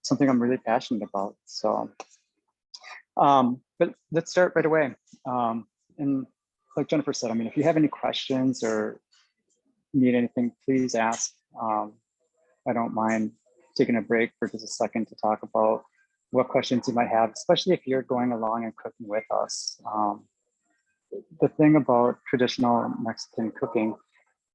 something I'm really passionate about. So, but let's start right away. And like Jennifer said, I mean, if you have any questions or need anything, please ask. I don't mind taking a break for just a second to talk about what questions you might have, especially if you're going along and cooking with us. The thing about traditional Mexican cooking,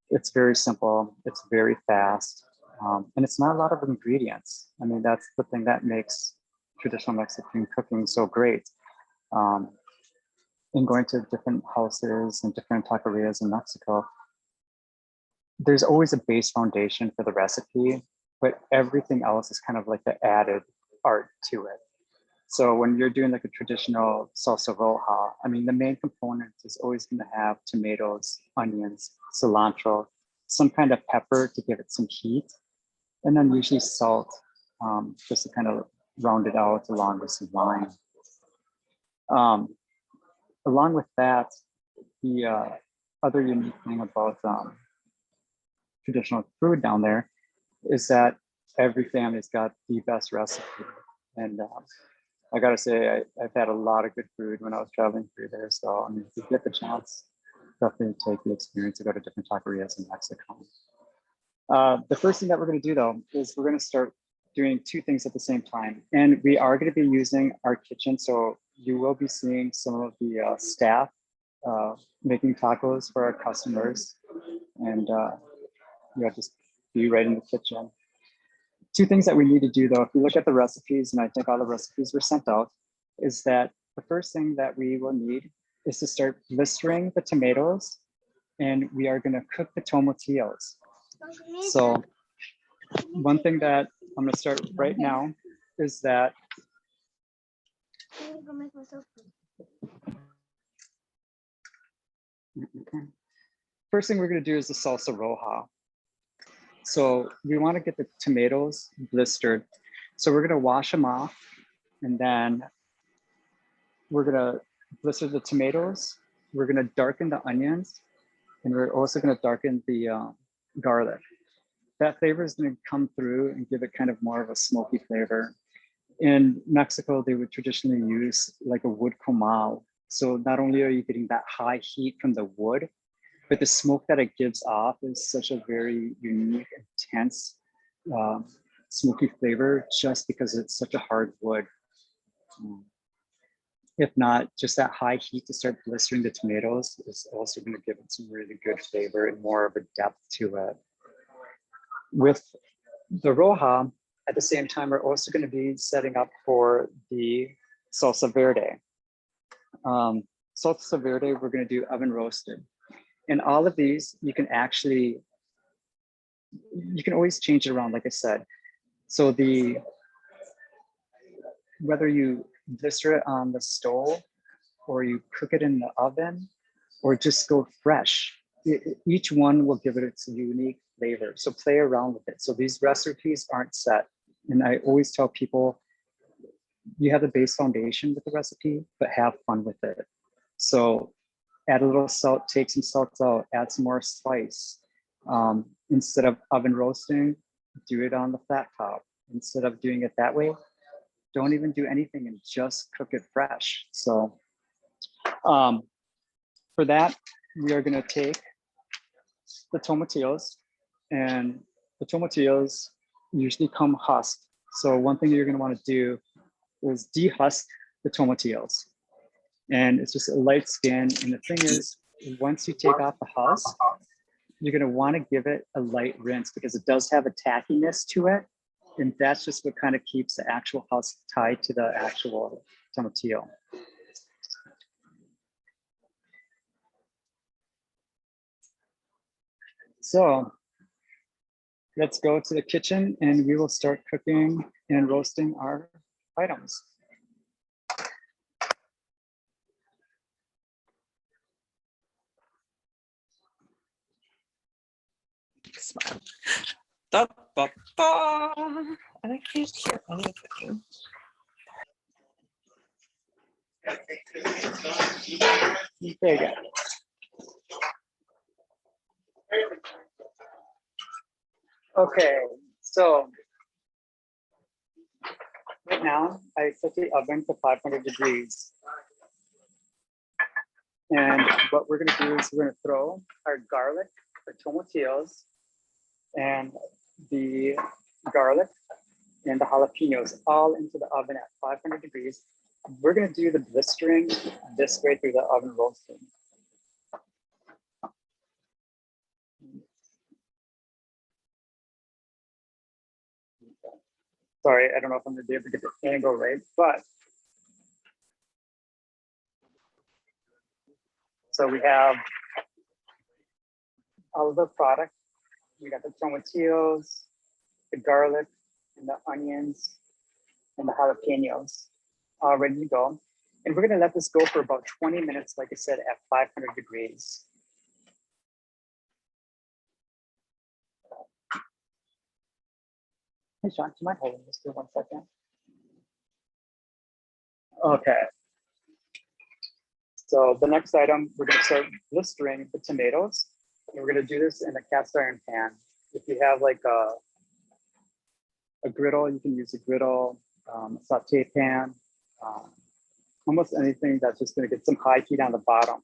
it's very simple, it's very fast, and it's not a lot of ingredients. I mean, that's the thing that makes traditional Mexican cooking so great. In going to different houses and different taquerias in Mexico, there's always a base foundation for the recipe, but everything else is kind of like the added art to it. So when you're doing like a traditional salsa roja, I mean, the main component is always going to have tomatoes, onions, cilantro, some kind of pepper to give it some heat, and then usually salt, just to kind of round it out along with some lime. Along with that, the other unique thing about traditional food down there is that every family's got the best recipe. And I gotta say, I've had a lot of good food when I was traveling through there. So I mean, if you get the chance, definitely take the experience to go to different taquerias in Mexico. The first thing that we're gonna do though, is we're gonna start doing two things at the same time. And we are gonna be using our kitchen. So you will be seeing some of the staff making tacos for our customers. And just be right in the kitchen. Two things that we need to do though, if you look at the recipes, and I think all the recipes were sent out, is that the first thing that we will need is to start blistering the tomatoes, and we are gonna cook the tomatillos. So one thing that I'm gonna start right now is that first thing we're gonna do is the salsa roja. So we want to get the tomatoes blistered. So we're going to wash them off, and then we're going to blister the tomatoes. We're going to darken the onions, and we're also going to darken the garlic. That flavor is going to come through and give it kind of more of a smoky flavor. In Mexico, they would traditionally use like a wood comal. So not only are you getting that high heat from the wood, but the smoke that it gives off is such a very unique, intense, smoky flavor just because it's such a hard wood. If not, just that high heat to start blistering the tomatoes is also going to give it some really good flavor and more of a depth to it. With the roja, at the same time, we're also going to be setting up for the salsa verde. Salsa verde, we're going to do oven roasted. And all of these, you can always change it around, like I said. So whether you blister it on the stove or you cook it in the oven or just go fresh, each one will give it its unique flavor. So play around with it. So these recipes aren't set. And I always tell people, you have the base foundation with the recipe, but have fun with it. So add a little salt, take some salt out, add some more spice. Instead of oven roasting, do it on the flat top. Instead of doing it that way, don't even do anything and just cook it fresh. So for that, we are gonna take the tomatillos, and the tomatillos usually come husked. So one thing you're gonna wanna do is dehusk the tomatillos. And it's just a light skin. And the thing is, once you take off the husk, you're gonna wanna give it a light rinse because it does have a tackiness to it. And that's just what kind of keeps the actual husk tied to the actual tomatillo. So let's go to the kitchen and we will start cooking and roasting our items. Smile. Da, da, da. And I can't hear anything. There you go. Okay, so Right now, I set the oven to 500 degrees. And what we're gonna do is we're gonna throw our garlic, our tomatillos, and the garlic and the jalapenos all into the oven at 500 degrees. We're gonna do the blistering this way through the oven roasting. Sorry, I don't know if I'm gonna be able to get the angle right, but so we have all of the product. We got the tomatillos, the garlic, and the onions, and the jalapenos all ready to go. And we're gonna let this go for about 20 minutes, like I said, at 500 degrees. Hey, Sean, do you mind holding this for 1 second? Okay. So the next item, we're gonna start blistering the tomatoes. And we're gonna do this in a cast iron pan. If you have like a griddle, you can use a griddle, a saute pan, almost anything that's just gonna get some high heat on the bottom.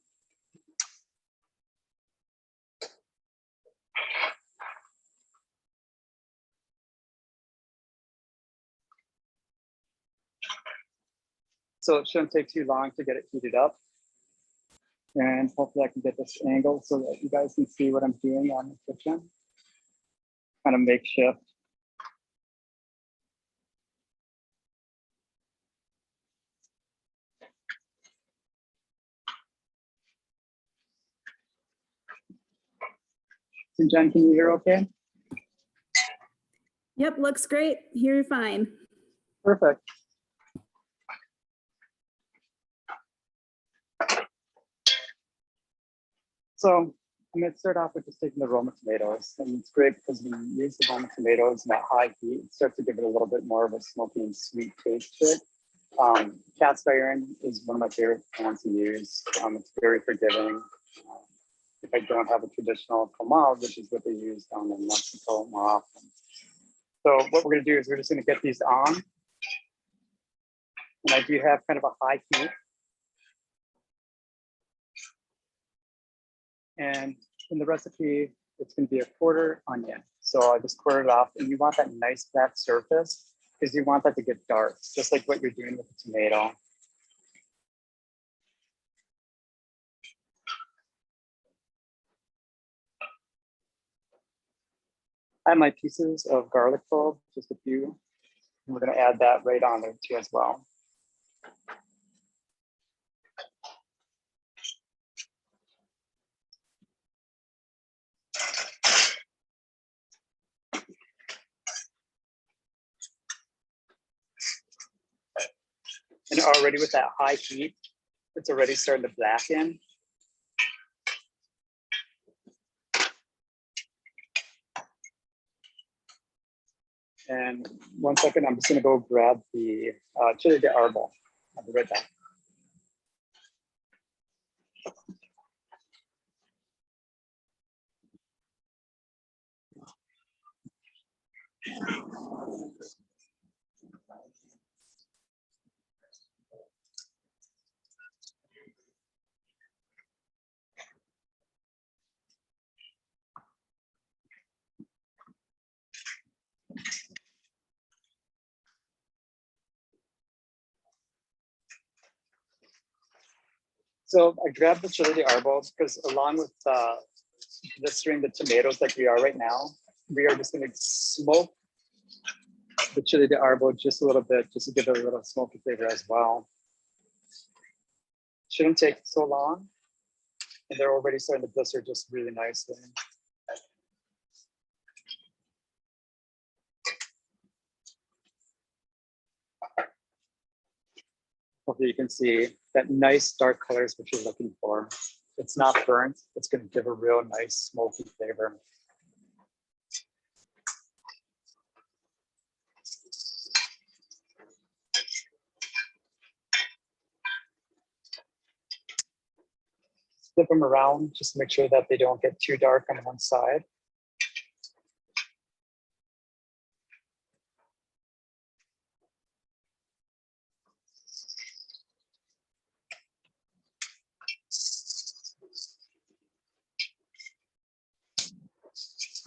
So it shouldn't take too long to get it heated up. And hopefully I can get this angle so that you guys can see what I'm doing on the kitchen. Kind of makeshift. So Jen, can you hear okay? Yep, looks great. Here you're fine. Perfect. So I'm going to start off with just taking the Roma tomatoes. And it's great because when you use the Roma tomatoes in that high heat, it starts to give it a little bit more of a smoky and sweet taste to it. Cast iron is one of my favorite pans to use. It's very forgiving. If I don't have a traditional comal, which is what they use down in Mexico more often. So what we're going to do is we're just going to get these on. And I do have kind of a high heat. And in the recipe, it's going to be a quarter onion. So I just quarter it off, and you want that nice flat surface because you want that to get dark, just like what you're doing with the tomato. I have my pieces of garlic clove, just a few. And we're going to add that right on there too as well. And already with that high heat, it's already starting to blacken. And 1 second, I'm just going to go grab the chile de arbol. I'll be right back. So I grabbed the chile de arbol because along with blistering the tomatoes like we are right now, we are just going to smoke the chile de arbol just a little bit, just to give it a little smoky flavor as well. Shouldn't take so long, and they're already starting to blister just really nicely. Hopefully you can see that nice dark color is what you're looking for. It's not burnt. It's going to give a real nice smoky flavor. Flip them around just to make sure that they don't get too dark on one side.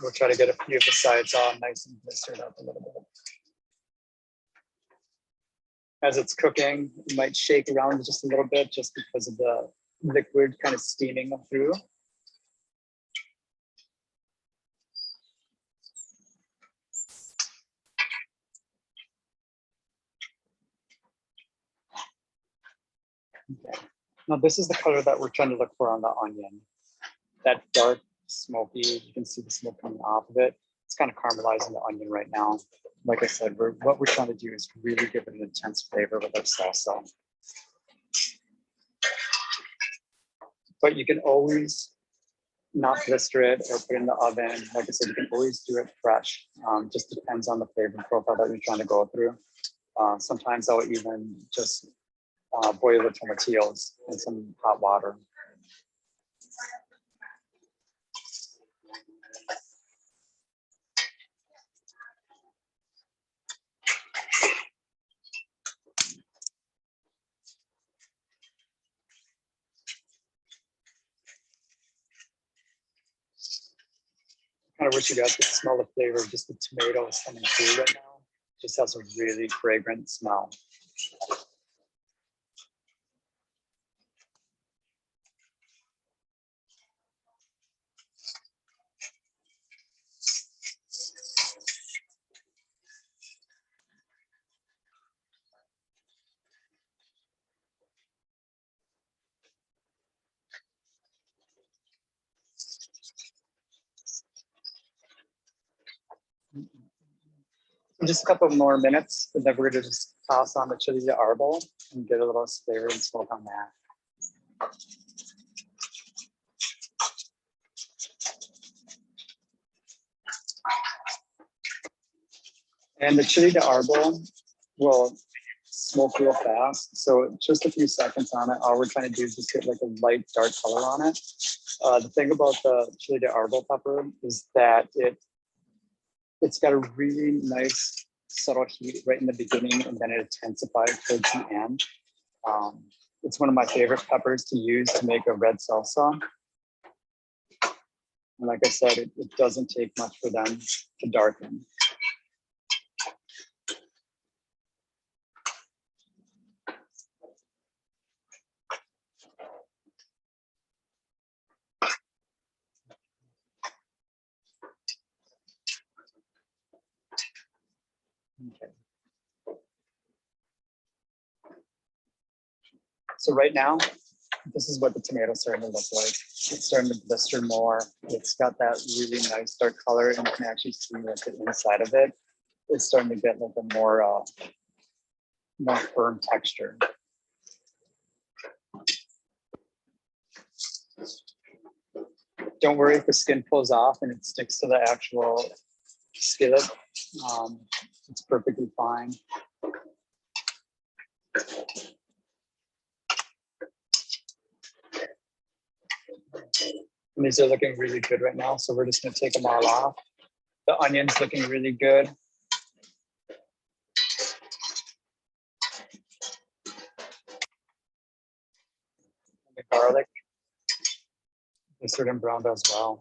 We'll try to get a few of the sides all nice and blistered up a little bit. As it's cooking, you might shake around just a little bit just because of the liquid kind of steaming through. Okay. Now this is the color that we're trying to look for on the onion. That dark, smoky, you can see the smoke coming off of it. It's kind of caramelizing the onion right now. Like I said, what we're trying to do is really give it an intense flavor with our salsa. But you can always not blister it or put it in the oven. Like I said, you can always do it fresh. Just depends on the flavor profile that you're trying to go through. Sometimes I'll even just boil the tomatillos in some hot water. Kind of wish you guys could smell the flavor of just the tomatoes coming through right now. Just has a really fragrant smell. Just a couple more minutes, and then we're going to just toss on the chili de arbol and get a little flavor and smoke on that. And the chili de arbol will smoke real fast, so just a few seconds on it. All we're trying to do is just get like a light dark color on it. The thing about the chili de arbol pepper is that it's got a really nice subtle heat right in the beginning, and then it intensifies towards the end. It's one of my favorite peppers to use to make a red salsa. And like I said, it doesn't take much for them to darken. Okay. So right now, this is what the tomato's starting to look like. It's starting to blister more. It's got that really nice dark color, and you can actually see like the inside of it. It's starting to get like a more firm texture. Don't worry if the skin pulls off and it sticks to the actual skillet. It's perfectly fine. And these are looking really good right now, so we're just going to take them all off. The onion's looking really good. And the garlic is sort of browned as well.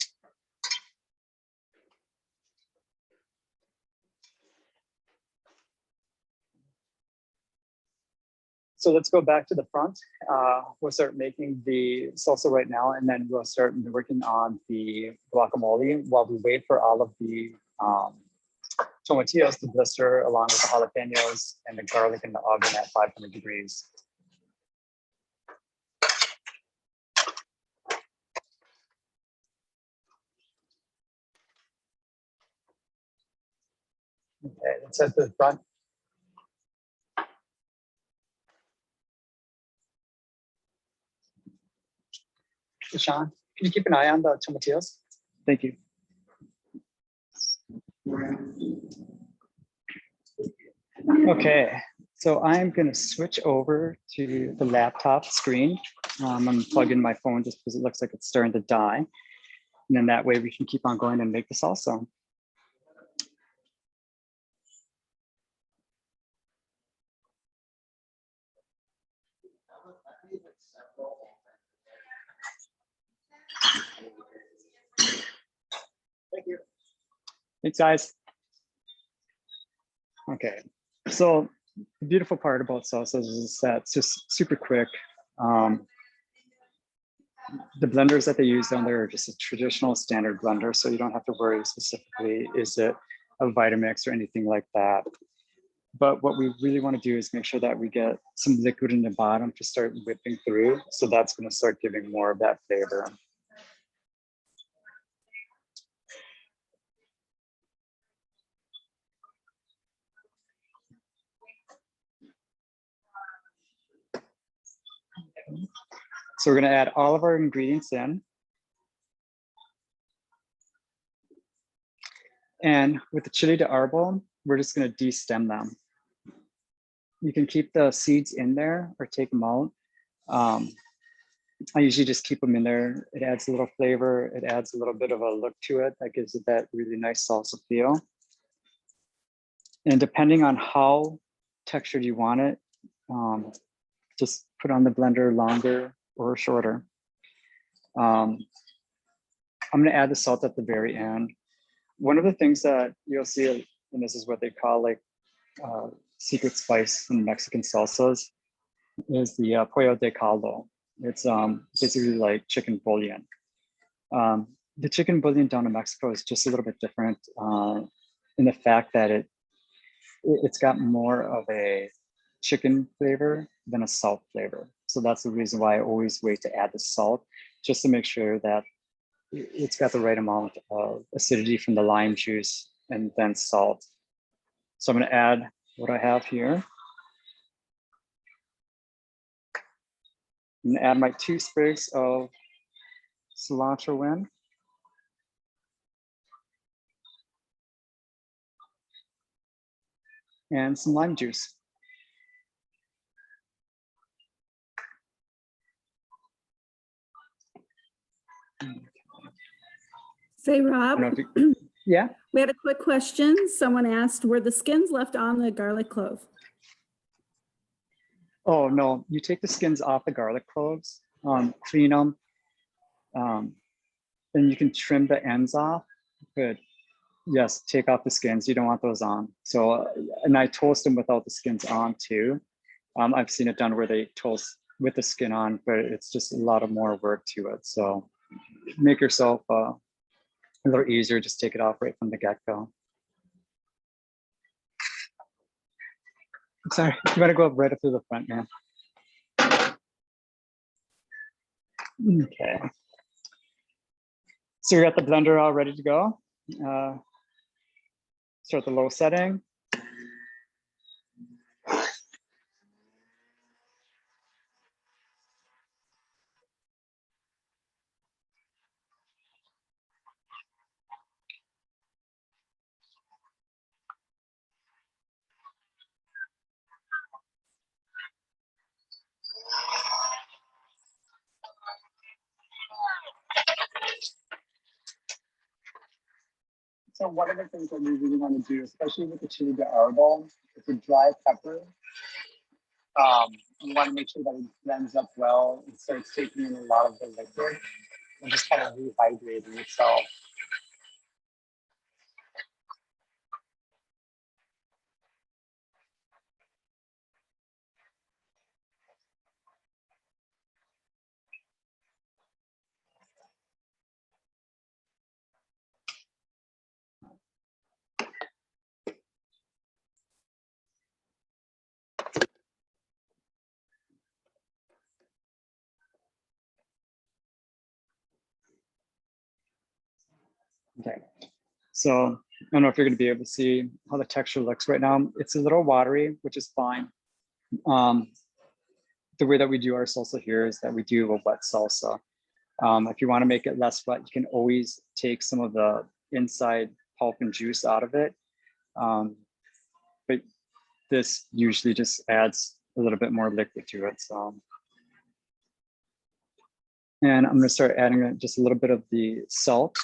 So let's go back to the front. We'll start making the salsa right now, and then we'll start working on the guacamole while we wait for all of the tomatillos to blister, along with the jalapenos and the garlic in the oven at 500 degrees. Okay, let's head to the front. Sean, can you keep an eye on the tomatillos? Thank you. Okay, so I'm going to switch over to the laptop screen. I'm going to plug in my phone just because it looks like it's starting to die. And then that way we can keep on going and make the salsa. Thank you. Thanks, guys. Okay, so the beautiful part about salsas is that it's just super quick. The blenders that they use down there are just a traditional standard blender, so you don't have to worry specifically, is it a Vitamix or anything like that. But what we really want to do is make sure that we get some liquid in the bottom to start whipping through. So that's going to start giving more of that flavor. So we're going to add all of our ingredients in. And with the chili de arbol, we're just going to de-stem them. You can keep the seeds in there or take them out. I usually just keep them in there. It adds a little flavor. It adds a little bit of a look to it that gives it that really nice salsa feel. And depending on how textured you want it, just put on the blender longer or shorter. I'm going to add the salt at the very end. One of the things that you'll see, and this is what they call like secret spice in Mexican salsas, is the pollo de caldo. It's basically like chicken bouillon. The chicken bouillon down in Mexico is just a little bit different in the fact that it's got more of a chicken flavor than a salt flavor. So that's the reason why I always wait to add the salt, just to make sure that it's got the right amount of acidity from the lime juice and then salt. So I'm going to add what I have here. I'm going to add my 2 sprigs of cilantro in. And some lime juice. Say, Rob, Yeah. we had a quick question. Someone asked, were the skins left on the garlic clove? Oh, no, you take the skins off the garlic cloves, clean them, then you can trim the ends off, but yes, take off the skins. You don't want those on. So, and I toast them without the skins on too. I've seen it done where they toast with the skin on, but it's just a lot of more work to it. So make yourself a little easier, just take it off right from the get-go. Sorry, you gotta go up right up to the front, man. Okay. So we got the blender all ready to go. Start the low setting. So one of the things that we really want to do, especially with the chili de arbol, it's a dry pepper. You want to make sure that it blends up well and starts taking in a lot of the liquid and just kind of rehydrating itself. Okay, so I don't know if you're going to be able to see how the texture looks right now. It's a little watery, which is fine. The way that we do our salsa here is that we do a wet salsa. If you want to make it less wet, you can always take some of the inside pulp and juice out of it. But this usually just adds a little bit more liquid to it. So, and I'm going to start adding just a little bit of the salt.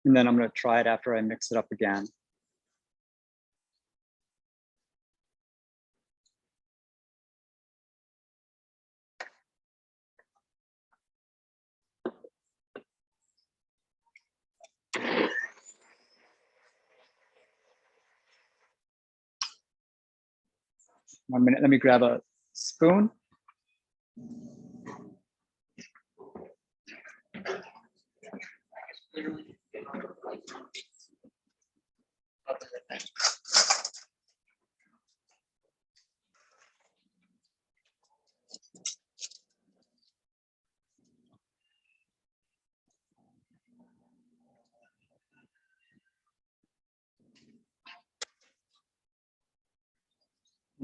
And then I'm going to try it after I mix it up again. 1 minute. Let me grab a spoon.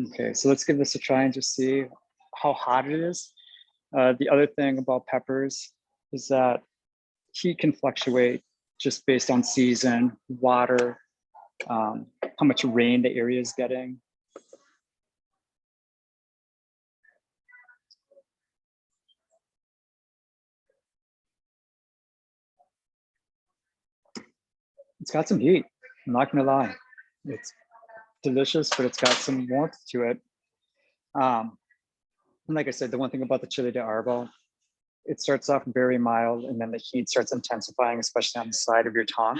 Okay, so let's give this a try and just see how hot it is. The other thing about peppers is that heat can fluctuate just based on season, water, how much rain the area is getting. It's got some heat, I'm not gonna lie. It's delicious, but it's got some warmth to it. And like I said, the one thing about the chile de Arbo, it starts off very mild and then the heat starts intensifying, especially on the side of your tongue.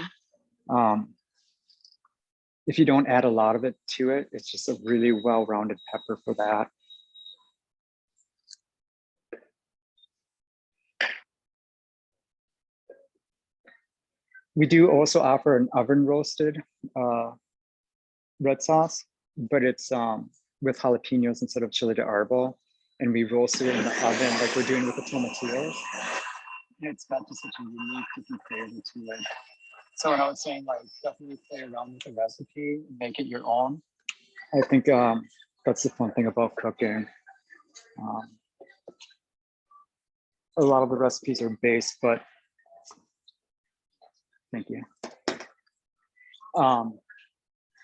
If you don't add a lot of it to it, it's just a really well-rounded pepper for that. We do also offer an oven roasted red sauce, but it's with jalapenos instead of chile de Arbo. And we roast it in the oven like we're doing with the tomatillos. And it's got just such a unique different flavor to it. So when I was saying like definitely play around with the recipe, make it your own. I think that's the fun thing about cooking. A lot of the recipes are based, but thank you.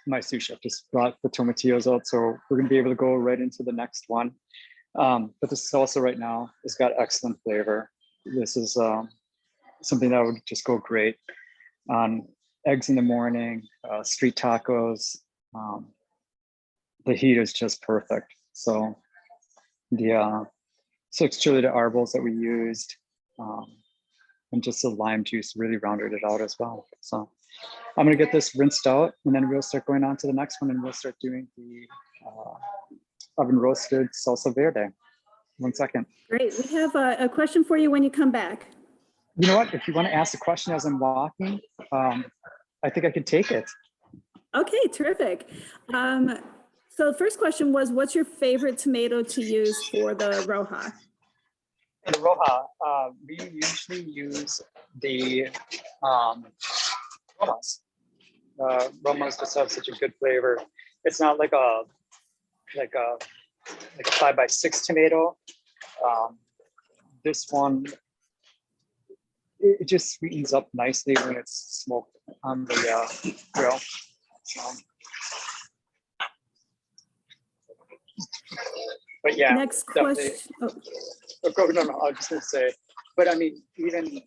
My sous chef just brought the tomatillos out, so we're gonna be able to go right into the next one. But the salsa right now has got excellent flavor. This is something that would just go great on eggs in the morning, street tacos. The heat is just perfect. So the 6 chile de arbos that we used and just the lime juice really rounded it out as well. So I'm gonna get this rinsed out and then we'll start going on to the next one and we'll start doing the oven roasted salsa verde. 1 second. Great. We have a question for you when you come back. You know what? If you want to ask a question as I'm walking, I think I could take it. Okay, terrific. So the first question was, what's your favorite tomato to use for the Roja? For the Roja, we usually use the Romas. Romas just have such a good flavor. It's not like a 5x6 tomato. This one, it just sweetens up nicely when it's smoked on the grill. So. But yeah, Next question. Oh. No, I was just gonna say, but I mean, even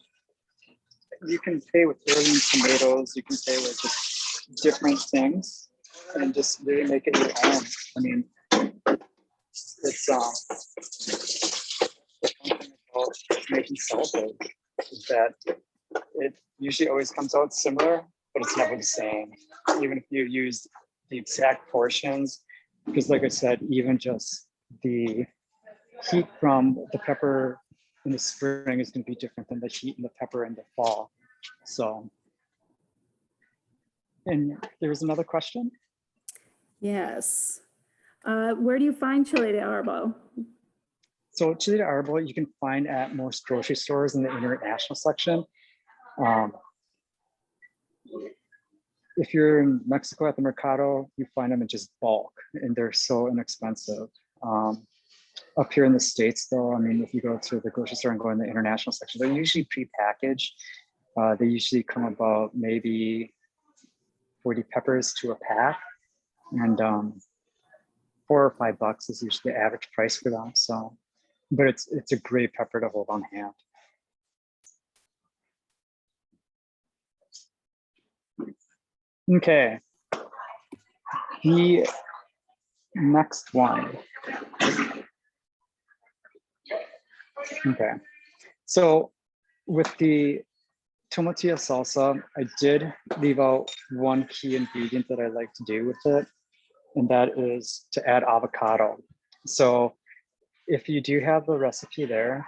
you can play with heirloom tomatoes, you can play with just different things and just really make it your own. I mean, it's making salsa is that it usually always comes out similar, but it's never the same. Even if you use the exact portions, because like I said, even just the heat from the pepper in the spring is going to be different than the heat in the pepper in the fall. So, and there was another question. Yes. Where do you find chile de Arbo? So chile de Arbol you can find at most grocery stores in the international section. If you're in Mexico at the Mercado, you find them in just bulk and they're so inexpensive. Up here in the States though, I mean, if you go to the grocery store and go in the international section, they're usually pre-packaged. They usually come about maybe 40 peppers to a pack. And $4 or $5 is usually the average price for them. So, but it's a great pepper to hold on hand. Okay, the next one. Okay, so with the tomatillo salsa, I did leave out one key ingredient that I like to do with it. and that is to add avocado. So if you do have the recipe there,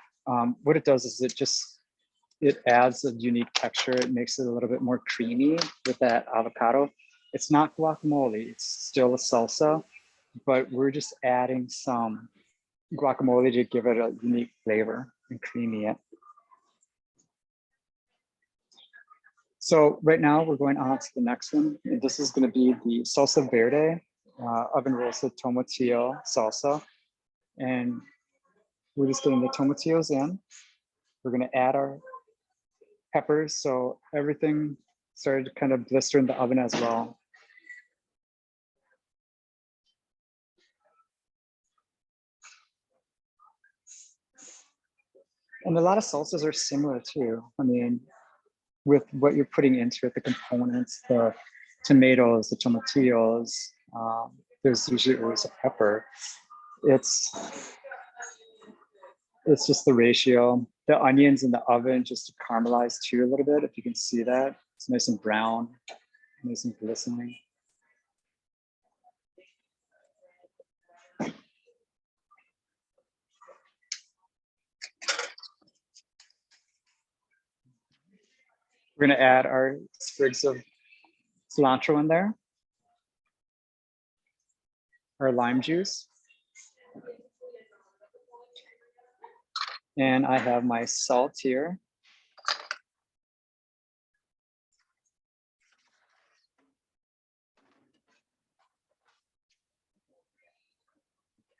what it does is it adds a unique texture. It makes it a little bit more creamy with that avocado. It's not guacamole, it's still a salsa, but we're just adding some guacamole to give it a unique flavor and creamy it. So right now we're going on to the next one. And this is going to be the Salsa Verde oven roasted tomatillo salsa. And we're just getting the tomatillos in. We're going to add our peppers. So everything started to kind of blister in the oven as well. And a lot of salsas are similar too. I mean, with what you're putting into it, the components, the tomatoes, the tomatillos, there's usually always a pepper. It's just the ratio. The onions in the oven just to caramelize too a little bit, if you can see that. It's nice and brown, nice and glistening. We're gonna add our sprigs of cilantro in there, our lime juice. And I have my salt here.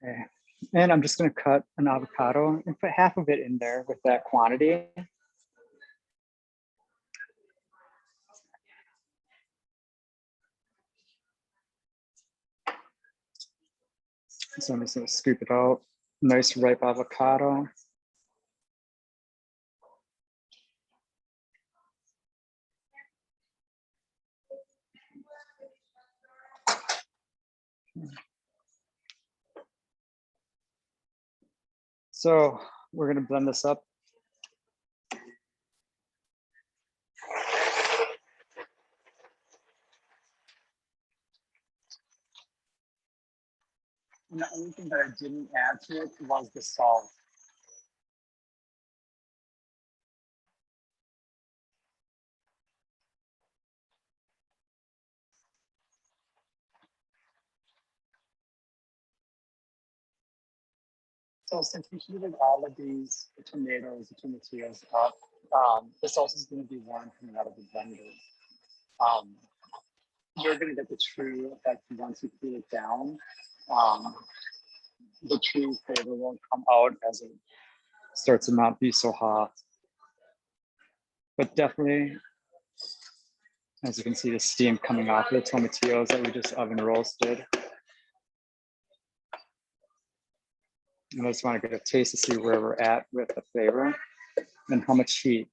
Okay. And I'm just going to cut an avocado and put half of it in there with that quantity. So I'm just going to scoop it out. Nice ripe avocado. So we're going to blend this up. And the only thing that I didn't add to it was the salt. So since we heated all of these, the tomatoes, the tomatillos up, the sauce is going to be warm coming out of the blender. You're going to get the true effect once you cool it down. The true flavor will come out as it starts to not be so hot. But definitely, as you can see, the steam coming off of the tomatillos that we just oven roasted. And I just want to get a taste to see where we're at with the flavor and how much heat.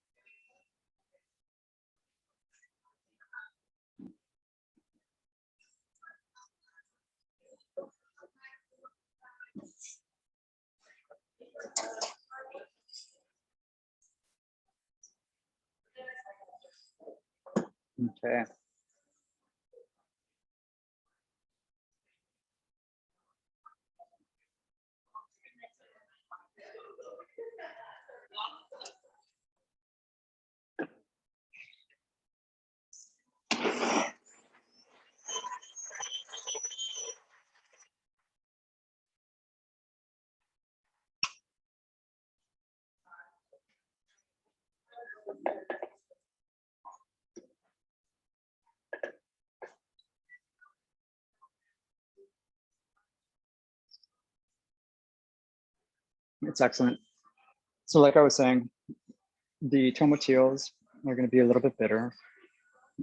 Okay. It's excellent. So like I was saying, the tomatillos are going to be a little bit bitter.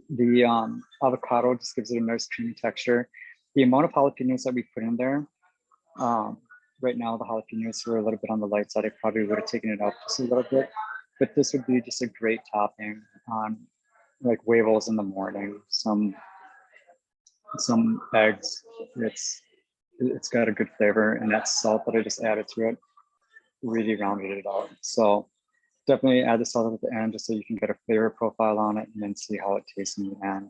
The avocado just gives it a nice creamy texture. The amount of jalapenos that we put in there, right now the jalapenos were a little bit on the light side. I probably would have taken it up just a little bit, but this would be just a great topping on like huevos in the morning, some eggs. It's got a good flavor, and that salt that I just added to it really rounded it out. So definitely add the salt at the end just so you can get a flavor profile on it and then see how it tastes in the end.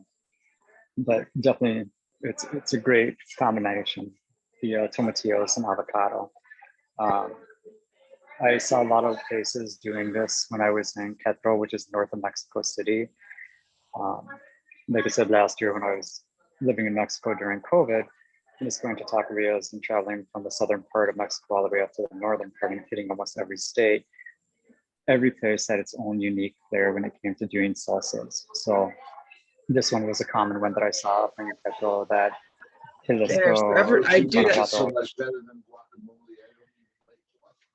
But definitely it's a great combination. The tomatillos and avocado. Um, I saw a lot of places doing this when I was in Querétaro, which is north of Mexico City. Um, like I said last year when I was living in Mexico during COVID, just going to taquerias and traveling from the southern part of Mexico all the way up to the northern part and hitting almost every state. Every place had its own unique flair when it came to doing salsas. So this one was a common one that I saw up in Querétaro that I do that. So much better than guacamole.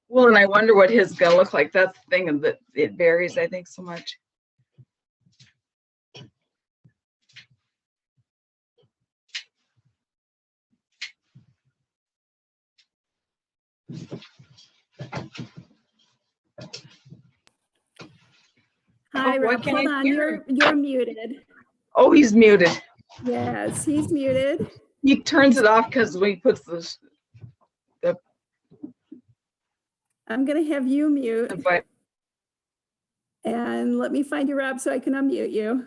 Well, and I wonder what his gonna look like. That's the thing, and that it varies, I think, so much. Hi, why Rob. can't Hold I on. hear You're muted. Oh, he's muted. Yes, he's muted. He turns it off because when he puts I'm gonna have you mute, but and let me find you, Rob, so I can unmute you.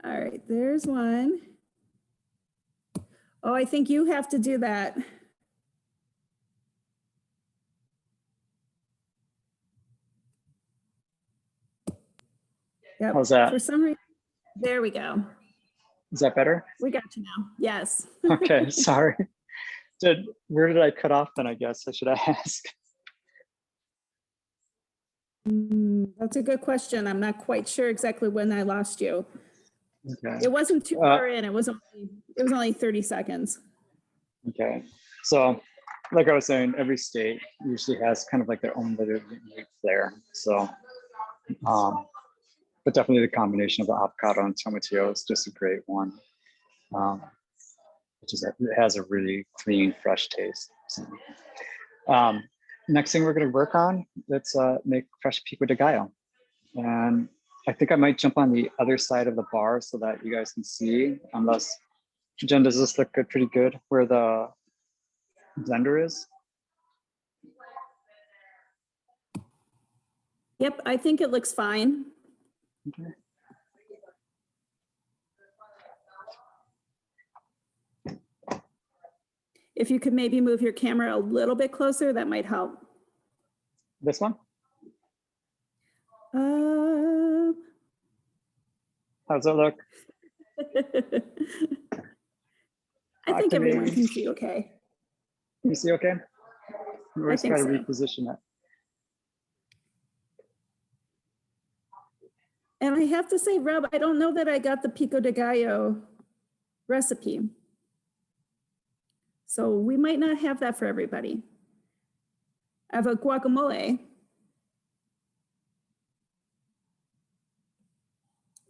All right, there's one. Oh, I think you have to do that. Yep. How's that? For some reason, there we go. Is that better? We got you now. Yes. Okay, sorry. Where did I cut off then, I guess I should ask? That's a good question. I'm not quite sure exactly when I lost you. Okay. It wasn't too far in. It was only 30 seconds. Okay. So like I was saying, every state usually has kind of like their own little unique flair. So but definitely the combination of the avocado and tomatillo is just a great one. It has a really clean, fresh taste. So, next thing we're going to work on, let's make fresh pico de gallo. And I think I might jump on the other side of the bar so that you guys can see, unless, Jen, does this look good, pretty good where the blender is? Yep, I think it looks fine. Okay. If you could maybe move your camera a little bit closer, that might help. This one? How's it look? I think to me. everyone can see okay. Can you see okay? We're just think trying to so. reposition it. And I have to say, Rob, I don't know that I got the pico de gallo recipe. So we might not have that for everybody. I have a guacamole.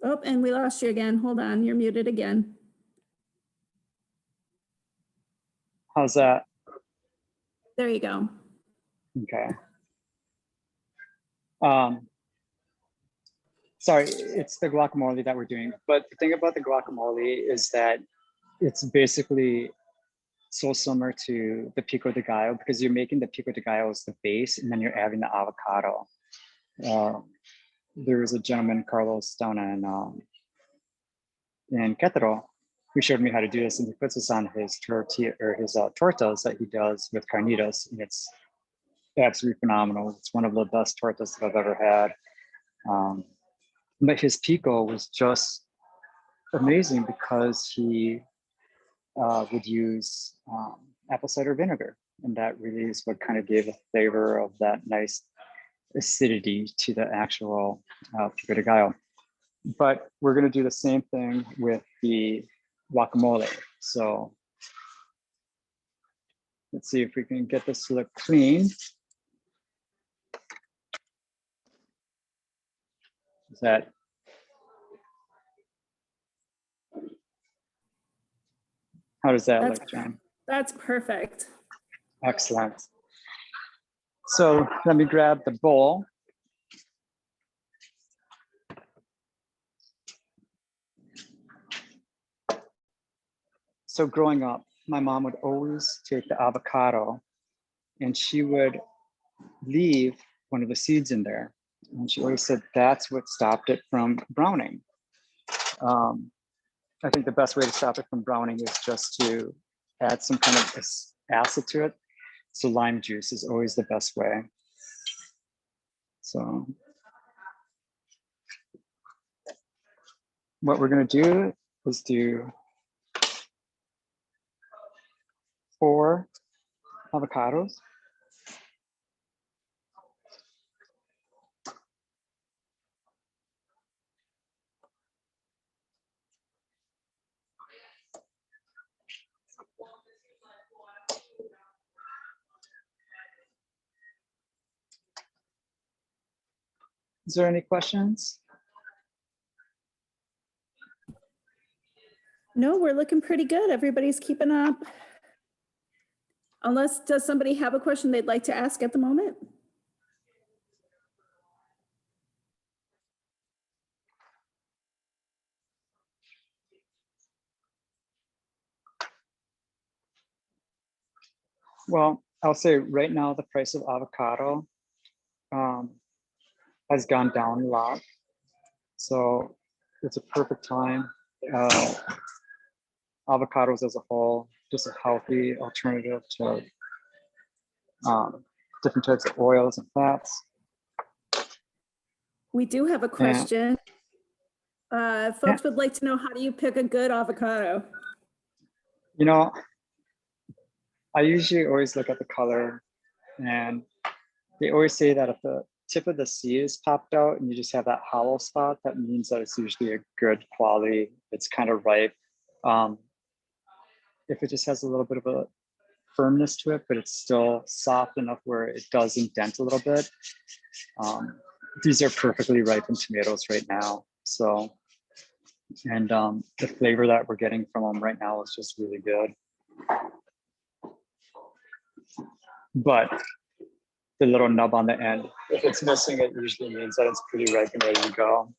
Oh, and we lost you again. Hold on, you're muted again. How's that? There you go. Okay. Sorry, it's the guacamole that we're doing. But the thing about the guacamole is that it's basically so similar to the pico de gallo because you're making the pico de gallo as the base and then you're adding the avocado. There was a gentleman, Carlos, down in Querétaro, who showed me how to do this, and he puts this on his tortilla or his tortas that he does with carnitas, and it's absolutely phenomenal. It's one of the best tortas that I've ever had. But his pico was just amazing because he would use apple cider vinegar, and that really is what kind of gave a flavor of that nice acidity to the actual pico de gallo. But we're going to do the same thing with the guacamole. So let's see if we can get this to look clean. Is that how does that look, John? That's perfect. Excellent. So let me grab the bowl. So growing up, my mom would always take the avocado and she would leave one of the seeds in there. And she always said that's what stopped it from browning. I think the best way to stop it from browning is just to add some kind of acid to it. So lime juice is always the best way. So what we're going to do is do 4 avocados. Is there any questions? No, we're looking pretty good. Everybody's keeping up. Unless, does somebody have a question they'd like to ask at the moment? Well, I'll say right now the price of avocado has gone down a lot. So it's a perfect time. Avocados as a whole, just a healthy alternative to different types of oils and fats. We do have a question. Folks would like to know, how do you pick a good avocado? You know, I usually always look at the color, and they always say that if the tip of the seed is popped out and you just have that hollow spot, that means that it's usually a good quality. It's kind of ripe. If it just has a little bit of a firmness to it, but it's still soft enough where it does indent a little bit. These are perfectly ripened tomatoes right now. So, and the flavor that we're getting from them right now is just really good. But the little nub on the end, if it's missing, it usually means that it's pretty ripe and ready to go.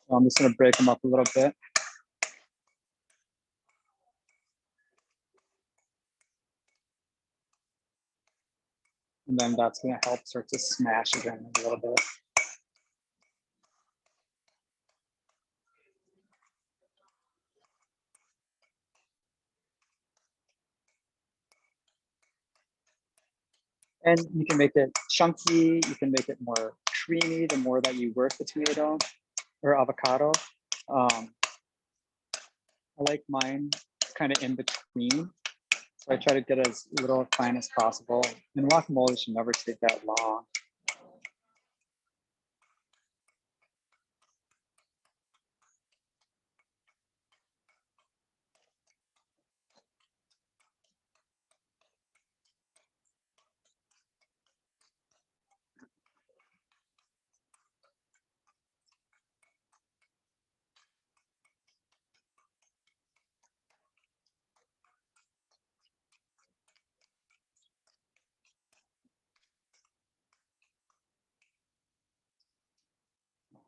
So I'm just going to break them up a little bit. And then that's going to help start to smash it in a little bit. And you can make it chunky, you can make it more creamy the more that you work the tomato or avocado. I like mine kind of in between. So I try to get as little fine as possible. And guacamole should never take that long.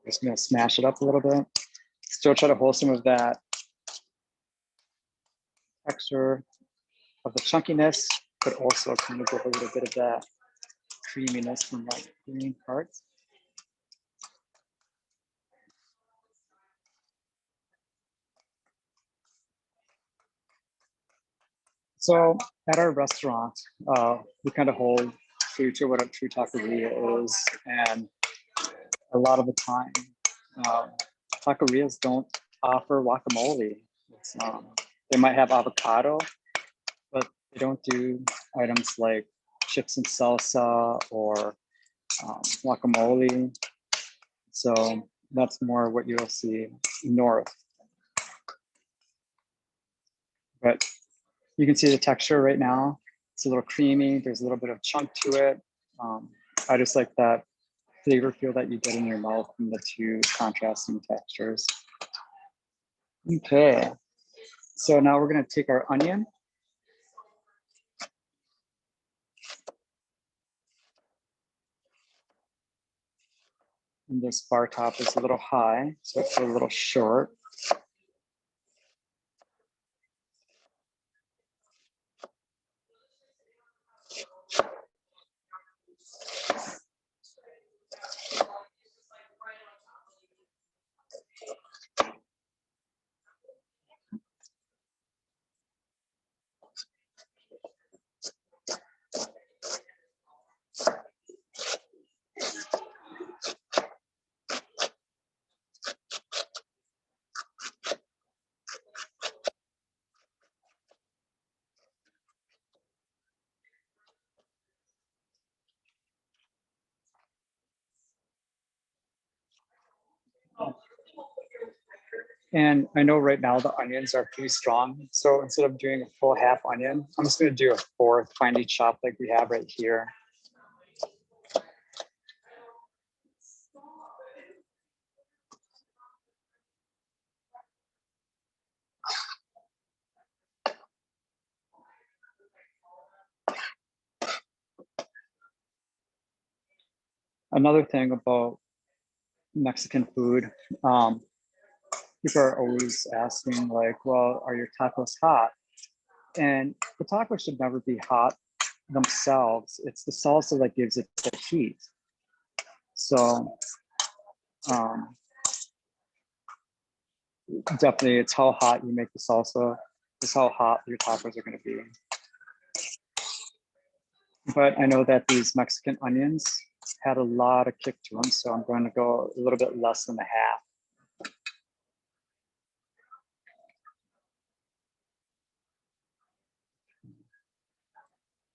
Just gonna smash it up a little bit. Still try to hold some of that texture of the chunkiness, but also kind of give a little bit of that creaminess from that green parts. So at our restaurant, we kind of hold true to what a true taqueria is, and a lot of the time, taquerias don't offer guacamole. They might have avocado, but they don't do items like chips and salsa or guacamole. So that's more what you'll see north. But you can see the texture right now. It's a little creamy. There's a little bit of chunk to it. I just like that flavor feel that you get in your mouth from the two contrasting textures. Okay, so now we're gonna take our onion. And this bar top is a little high, so it's a little short. And I know right now the onions are pretty strong. So instead of doing a full half onion, I'm just gonna do a fourth finely chopped like we have right here. Another thing about Mexican food, people are always asking like, well, are your tacos hot? And the tacos should never be hot themselves. It's the salsa that gives it the heat. So definitely it's how hot you make the salsa, is how hot your tacos are gonna be. But I know that these Mexican onions had a lot of kick to them, so I'm going to go a little bit less than a half.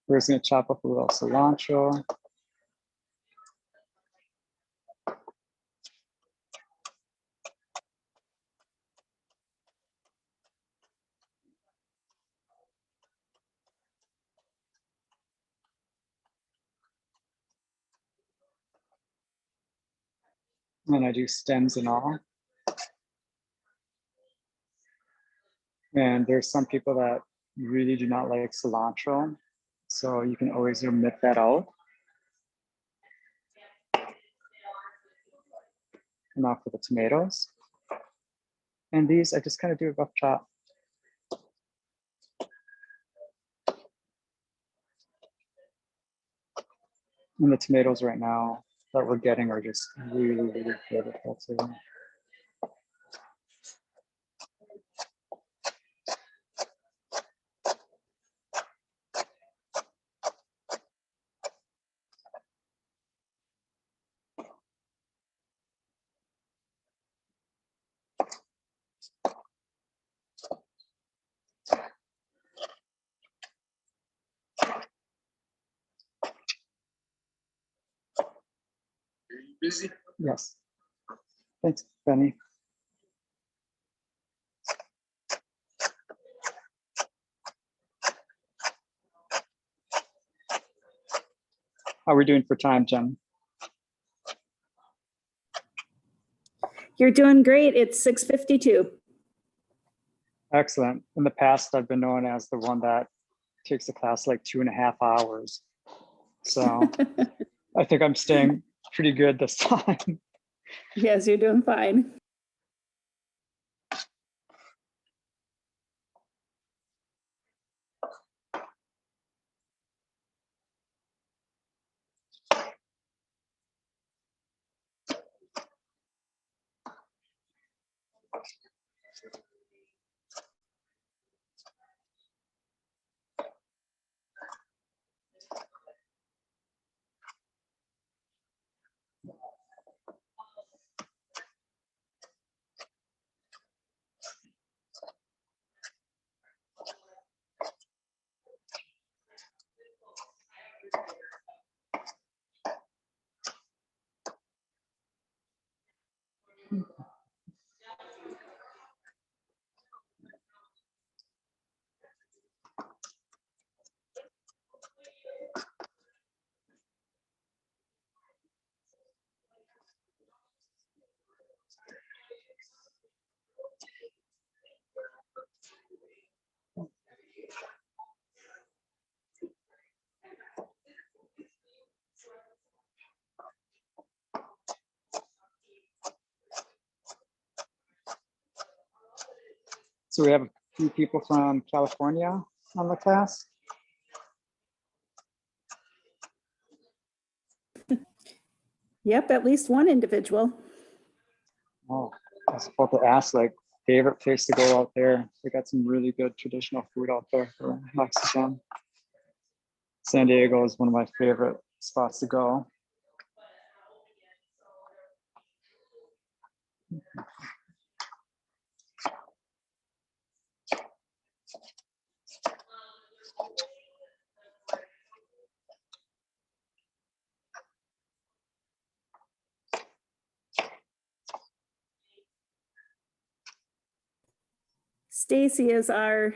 We're just gonna chop up a little cilantro. And I do stems and all. And there's some people that really do not like cilantro, so you can always omit that out. And now for the tomatoes. And these, I just kind of do a rough chop. And the tomatoes right now that we're getting are just really, really flavorful too. Are you busy? Yes. Thanks, Benny. How are we doing for time, Jen? You're doing great. It's 6:52. Excellent. In the past, I've been known as the one that takes the class like 2.5 hours. So I think I'm staying pretty good this time. Yes, you're doing fine. So we have a few people from California on the class. Yep, at least one individual. Oh, I was about to ask, like, favorite place to go out there. We got some really good traditional food out there for Mexican. San Diego is one of my favorite spots to go. Stacy is our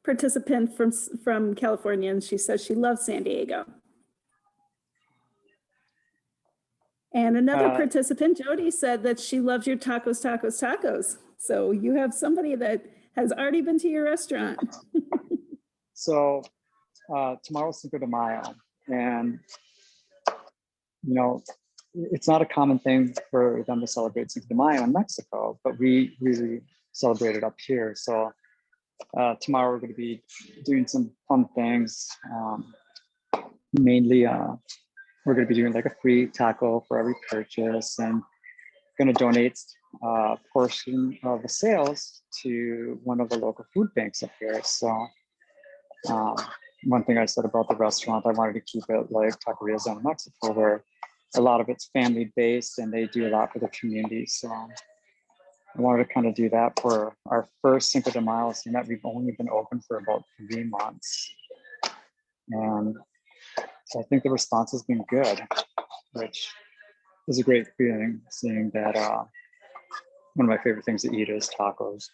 participant from California, and she says she loves San Diego. And another participant, Jody, said that she loves your tacos, tacos, tacos. So you have somebody that has already been to your restaurant. So tomorrow's Cinco de Mayo, and you know, it's not a common thing for them to celebrate Cinco de Mayo in Mexico, but we really celebrate it up here. So tomorrow we're going to be doing some fun things. Mainly, we're going to be doing like a free taco for every purchase, and going to donate a portion of the sales to one of the local food banks up here. So one thing I said about the restaurant, I wanted to keep it like Taquerias in Mexico, where a lot of it's family based and they do a lot for the community. So I wanted to kind of do that for our first Cinco de Mayo, seeing that we've only been open for about 3 months. And so I think the response has been good, which is a great feeling, seeing that one of my favorite things to eat is tacos.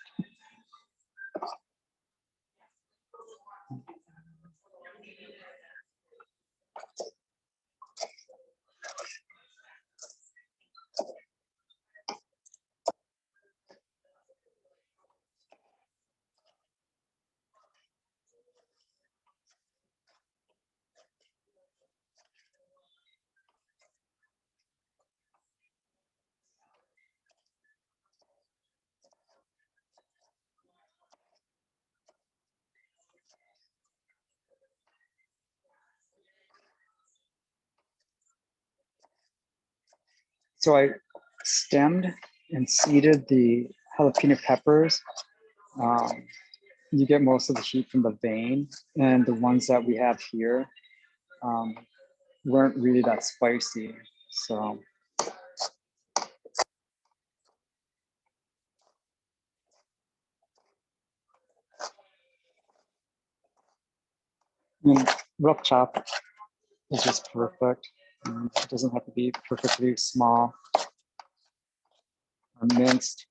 So I stemmed and seeded the jalapeno peppers. You get most of the heat from the vein, and the ones that we have here weren't really that spicy. So I mean, rough chop is just perfect. It doesn't have to be perfectly small or minced.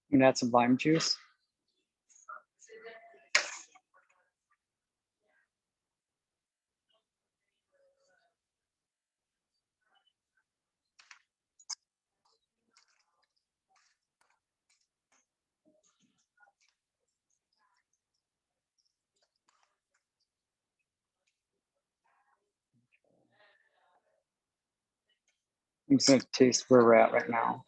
You can add some lime juice. I'm just gonna taste where we're at right now.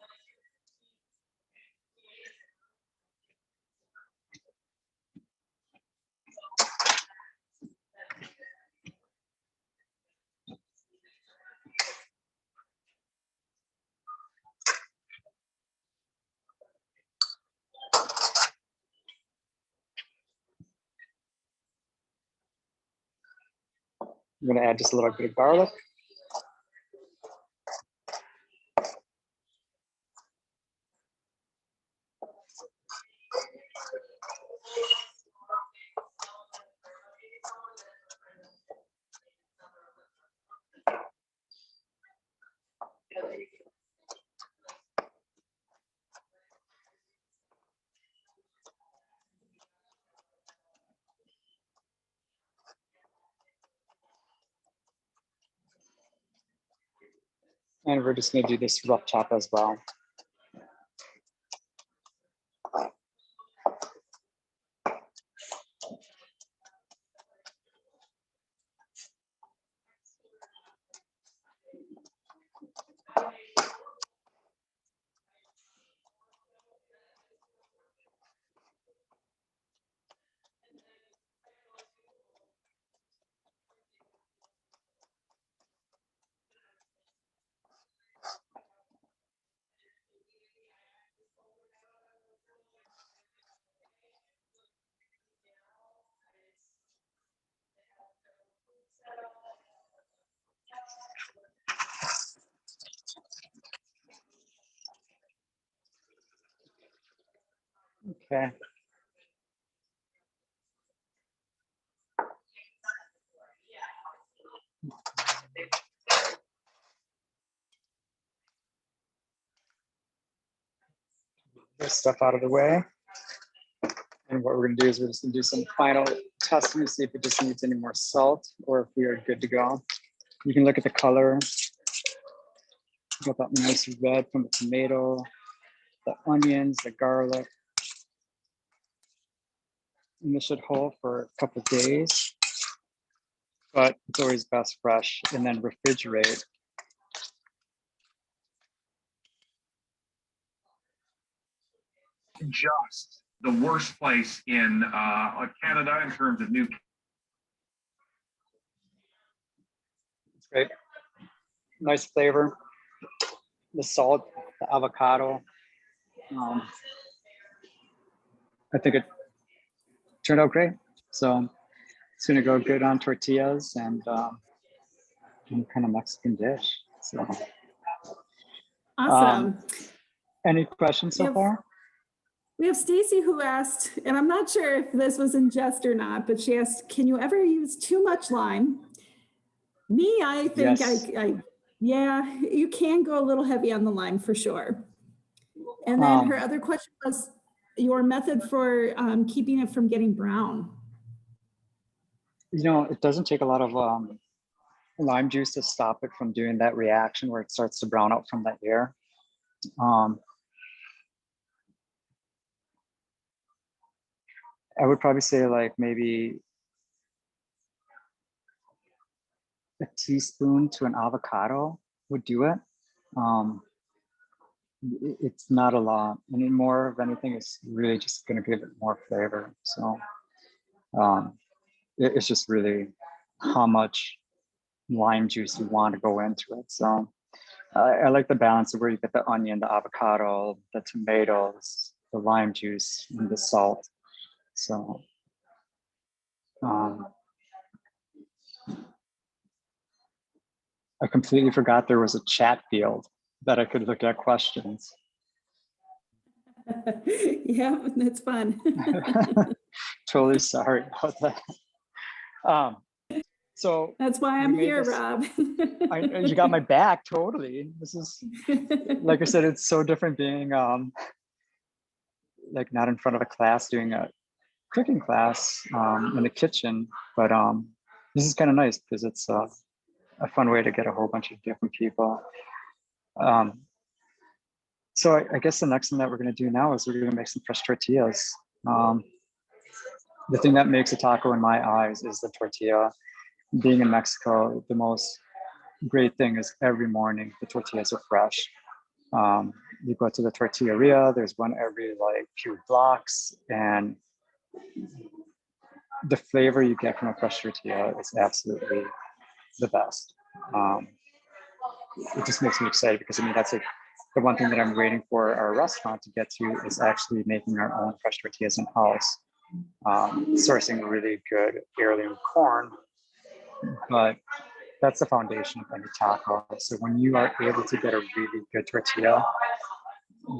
I'm gonna add just a little bit of garlic. And we're just gonna do this rough chop as well. Okay. This stuff out of the way. And what we're gonna do is we're just gonna do some final testing to see if it just needs any more salt or if we are good to go. You can look at the color. Got that nice red from the tomato, the onions, the garlic. And this should hold for a couple of days, but it's always best fresh and then refrigerate. Just the worst place in Canada in terms of new. It's great. Nice flavor. The salt, the avocado. I think it turned out great. So it's gonna go good on tortillas and any kind of Mexican dish. So Awesome. any questions so far? We have Stacy who asked, and I'm not sure if this was in jest or not, but she asked, can you ever use too much lime? Me, I think Yes. yeah, you can go a little heavy on the lime for sure. And then her other question was your method for keeping it from getting brown. You know, it doesn't take a lot of lime juice to stop it from doing that reaction where it starts to brown out from that air. I would probably say like maybe a teaspoon to an avocado would do it. It's not a lot. Any more of anything is really just going to give it more flavor. So it's just really how much lime juice you want to go into it. So I like the balance of where you get the onion, the avocado, the tomatoes, the lime juice, and the salt. So I completely forgot there was a chat field that I could look at questions. Yeah, that's fun. Totally sorry about that. So that's why I'm here, Rob. You got my back, totally. This is, like I said, it's so different being like not in front of a class doing a cooking class in the kitchen, but this is kind of nice because it's a fun way to get a whole bunch of different people. So I guess the next thing that we're going to do now is we're going to make some fresh tortillas. The thing that makes a taco in my eyes is the tortilla. Being in Mexico, the most great thing is every morning the tortillas are fresh. You go to the tortilleria, there's one every like few blocks, and the flavor you get from a fresh tortilla is absolutely the best. It just makes me excited because I mean that's like the one thing that I'm waiting for our restaurant to get to is actually making our own fresh tortillas in house, sourcing really good heirloom corn but that's the foundation of any taco. So when you are able to get a really good tortilla,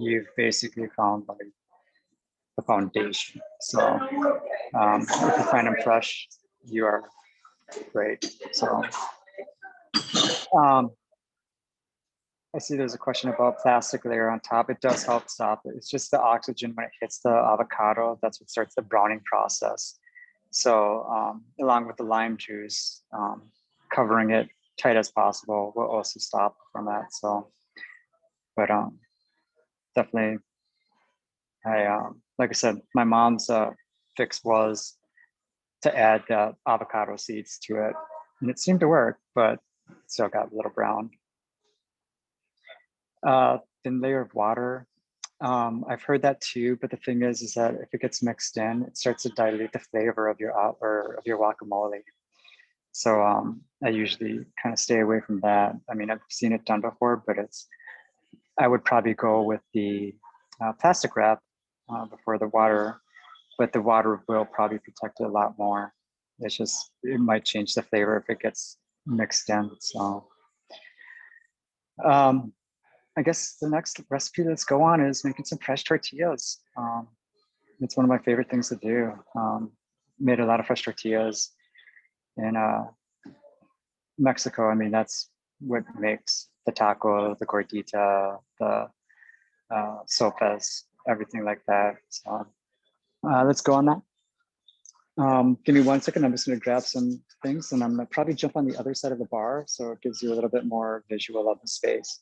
you've basically found like the foundation. So if you find them fresh, you are great. So I see there's a question about plastic layer on top. It does help stop it. It's just the oxygen when it hits the avocado, that's what starts the browning process. So along with the lime juice, covering it tight as possible will also stop from that. So, but definitely, like I said, my mom's fix was to add avocado seeds to it, and it seemed to work, but it still got a little brown. Thin layer of water. I've heard that too, but the thing is that if it gets mixed in, it starts to dilute the flavor of your guacamole. So I usually kind of stay away from that. I mean, I've seen it done before, but I would probably go with the plastic wrap before the water, but the water will probably protect it a lot more. It's just, it might change the flavor if it gets mixed in. So I guess the next recipe let's go on is making some fresh tortillas. It's one of my favorite things to do. Made a lot of fresh tortillas in Mexico. I mean, that's what makes the taco, the gordita, the sopes, everything like that. So let's go on that. Give me 1 second. I'm just going to grab some things, and I'm going to probably jump on the other side of the bar, so it gives you a little bit more visual of the space.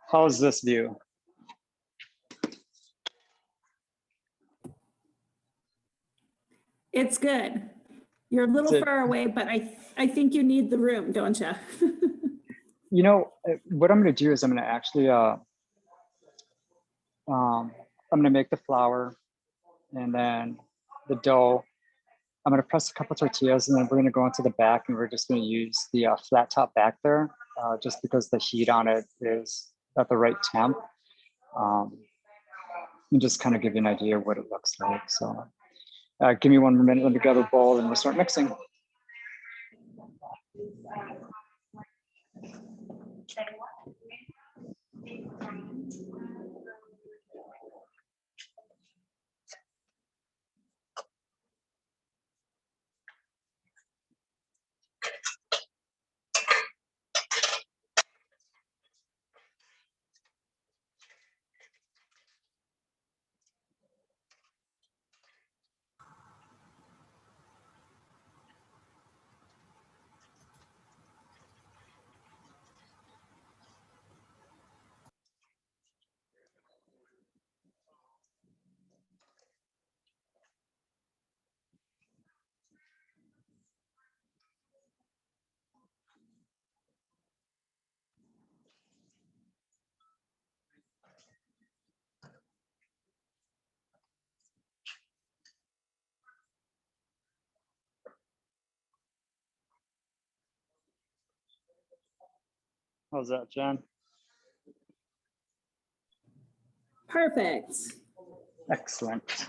How's this view? It's good. You're a little far away, but I think you need the room, don't you? You know, what I'm going to do is I'm going to actually, I'm going to make the flour and then the dough. I'm going to press a couple tortillas, and then we're going to go into the back, and we're just going to use the flat top back there, just because the heat on it is at the right temp. And just kind of give you an idea of what it looks like. So give me 1 more minute. Let me grab a bowl and we'll start mixing. How's that, Jen? Perfect. Excellent.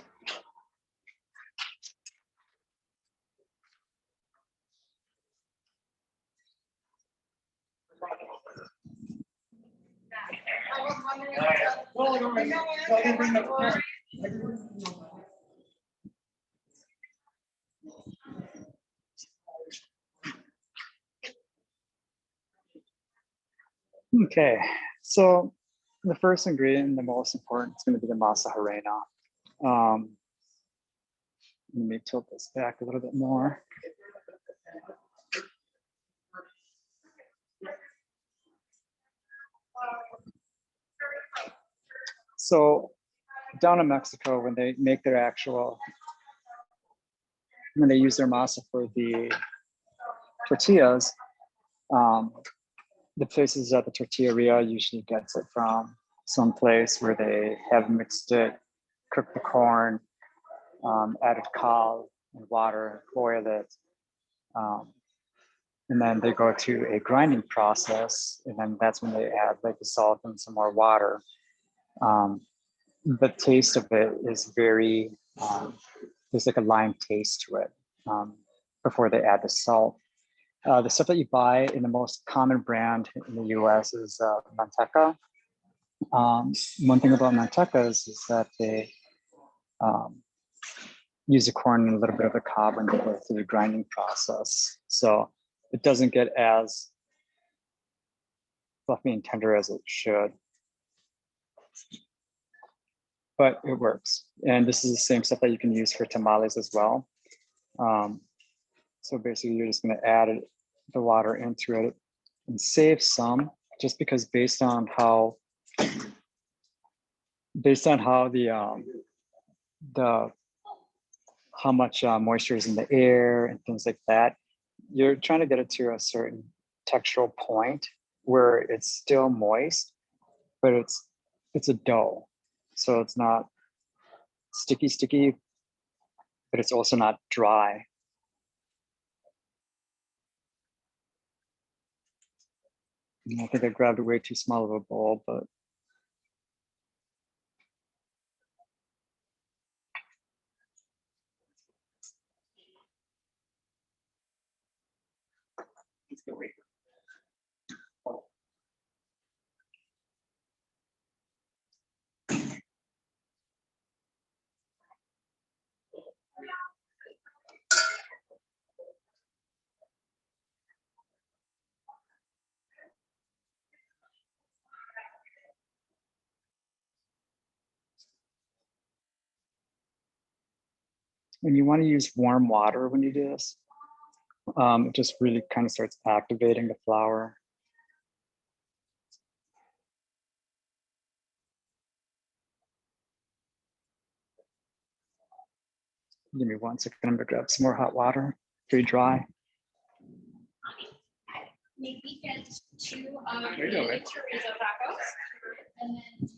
Okay, so the first ingredient, the most important, is going to be the masa harina. Let me tilt this back a little bit more. So down in Mexico, when they make their when they use their masa for the tortillas, the places that the tortilleria usually gets it from some place where they have mixed it, cooked the corn, added cal and water, boil it, and then they go to a grinding process, and then that's when they add like the salt and some more water. The taste of it is very, there's like a lime taste to it before they add the salt. The stuff that you buy in the most common brand in the US is manteca. One thing about mantecas is that they use the corn and a little bit of the cob when they go through the grinding process. So it doesn't get as fluffy and tender as it should. But it works. And this is the same stuff that you can use for tamales as well. So basically you're just gonna add the water into it and save some, just because based on how how much moisture is in the air and things like that, you're trying to get it to a certain textural point where it's still moist, but it's a dough. So it's not sticky, but it's also not dry. And I think I grabbed way too small of a bowl, but Let's go wait. when you want to use warm water when you do this, it just really kind of starts activating the flour. Give me 1 second, I'm gonna grab some more hot water, pretty dry. Make weekends two There you go, man. chorizo tacos, and then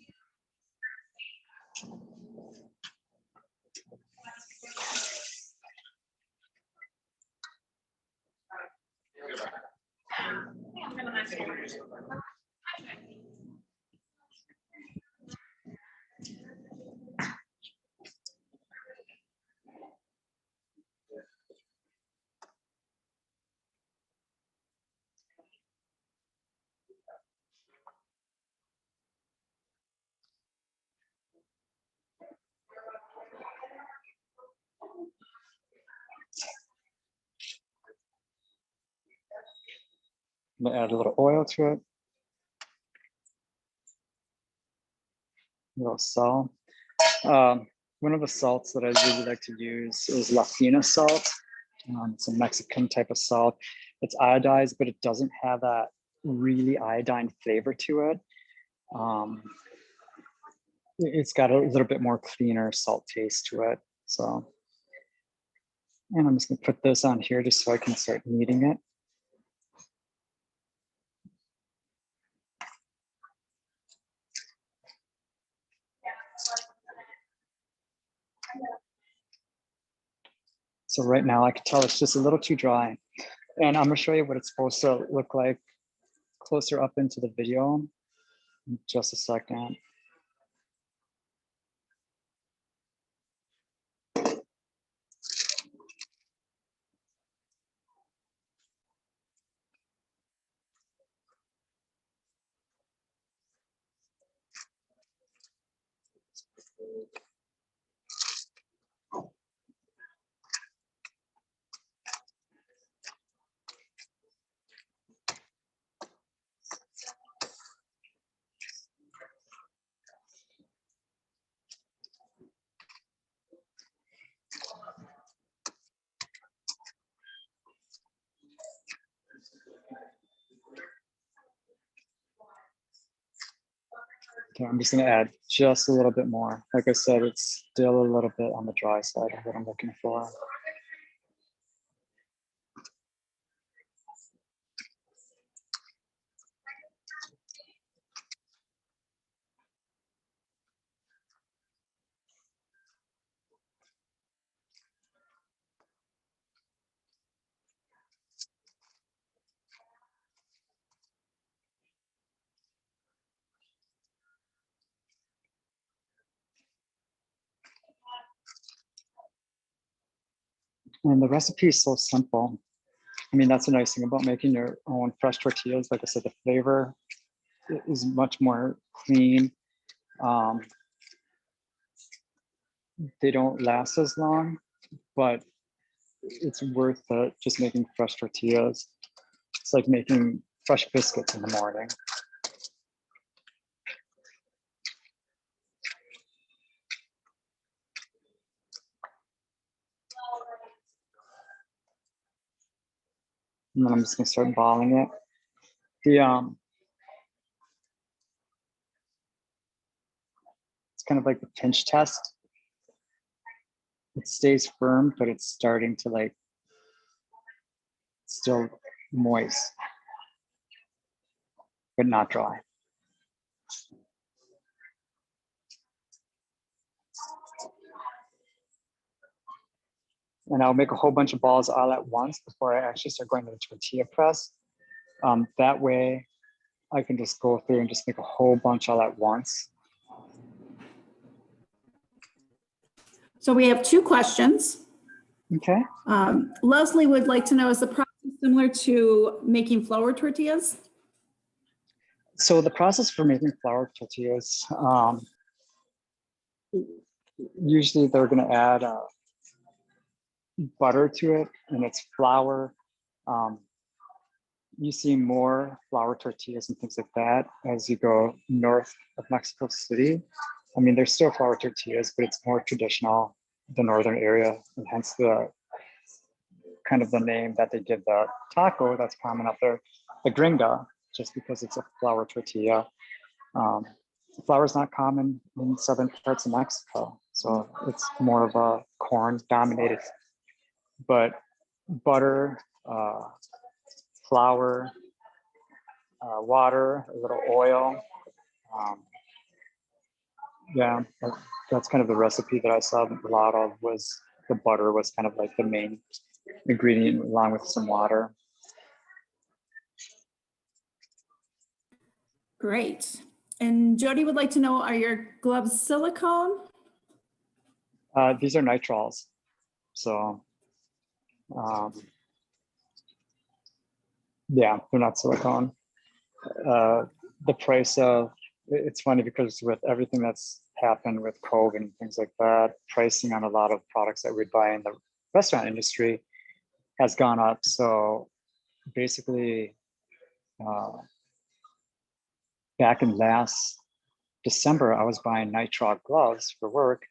I'm gonna add a little oil to it, a little salt. One of the salts that I really like to use is Latino Salt. It's a Mexican type of salt. It's iodized, but it doesn't have that really iodine flavor to it. It's got a little bit more cleaner salt taste to it. So, and I'm just gonna put this on here just so I can start kneading it. So right now I can tell it's just a little too dry. And I'm gonna show you what it's supposed to look like closer up into the video in just a second. Okay, I'm just gonna add just a little bit more. Like I said, it's still a little bit on the dry side of what I'm looking for. And the recipe is so simple. I mean, that's a nice thing about making your own fresh tortillas. Like I said, the flavor is much more clean. They don't last as long, but it's worth it just making fresh tortillas. It's like making fresh biscuits in the morning. And then I'm just gonna start balling it. It's kind of like the pinch test. It stays firm, but it's starting to like still moist, but not dry. And I'll make a whole bunch of balls all at once before I actually start going to the tortilla press. That way I can just go through and just make a whole bunch all at once. So we have two questions. Okay. Leslie would like to know, is the process similar to making flour tortillas? So the process for making flour tortillas, usually they're going to add butter to it, and it's flour. You see more flour tortillas and things like that as you go north of Mexico City. I mean, there's still flour tortillas, but it's more traditional, the northern area, and hence the kind of the name that they give the taco that's common up there, the gringa, just because it's a flour tortilla. Flour is not common in southern parts of Mexico, so it's more of a corn dominated. But butter, flour, water, a little oil. Yeah, that's kind of the recipe that I saw a lot of. Was the butter was kind of like the main ingredient along with some water. Great. And Jody would like to know, are your gloves silicone? These are nitriles. So yeah, they're not silicone. The price of, it's funny because with everything that's happened with COVID and things like that, pricing on a lot of products that we buy in the restaurant industry has gone up. So basically, back in last December, I was buying nitrile gloves for work,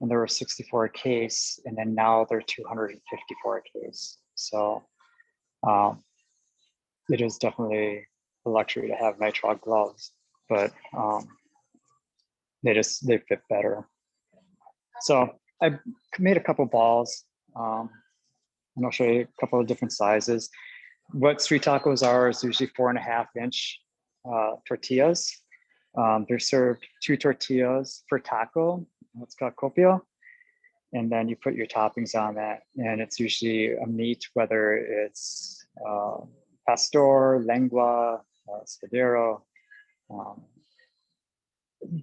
and they were 64 a case, and then now they're 254 a case. So it is definitely a luxury to have nitrile gloves, but they fit better. So I made a couple balls, and I'll show you a couple of different sizes. What street tacos are is usually 4.5-inch tortillas. They're served 2 tortillas per taco. It's called copio. And then you put your toppings on that. And it's usually a meat, whether it's pastor, lengua, spadero.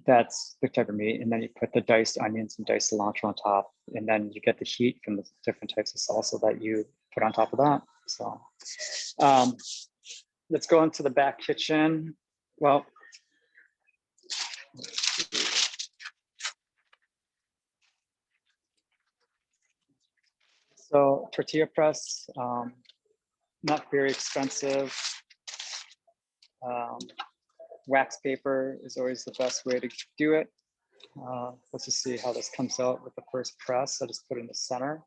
That's the type of meat. And then you put the diced onions and diced cilantro on top. And then you get the heat from the different types of salsa that you put on top of that. So let's go into the back kitchen. Well, so tortilla press, not very expensive. Wax paper is always the best way to do it. Let's just see how this comes out with the first press. I just put it in the center.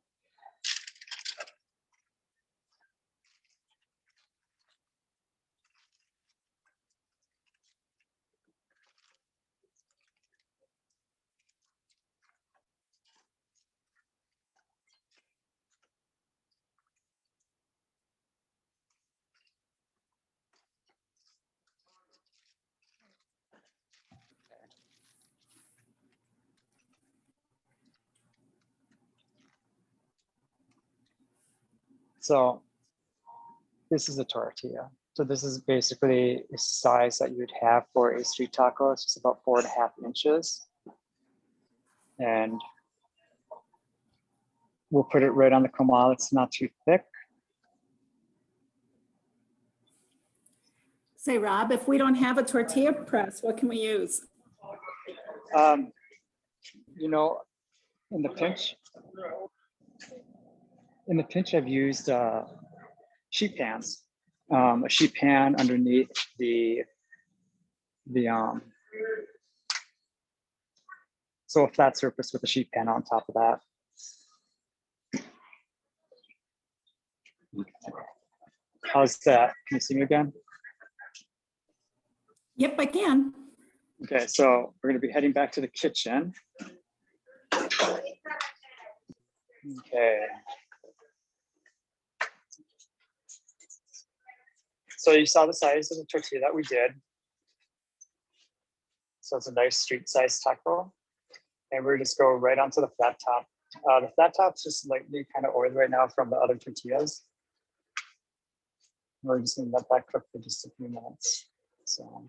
So this is a tortilla. So this is basically the size that you'd have for a street taco. It's just about 4.5 inches. And we'll put it right on the comal. It's not too thick. Say, Rob, if we don't have a tortilla press, what can we use? You know, in the pinch, I've used sheet pans. A sheet pan underneath so a flat surface with a sheet pan on top of that. How's that? Can you see me again? Yep, I can. Okay, so we're going to be heading back to the kitchen. Okay. So you saw the size of the tortilla that we did. So it's a nice street size taco. And we're just go right onto the flat top. The flat top's just slightly kind of oily right now from the other tortillas. We're just gonna let that cook for just a few minutes. So.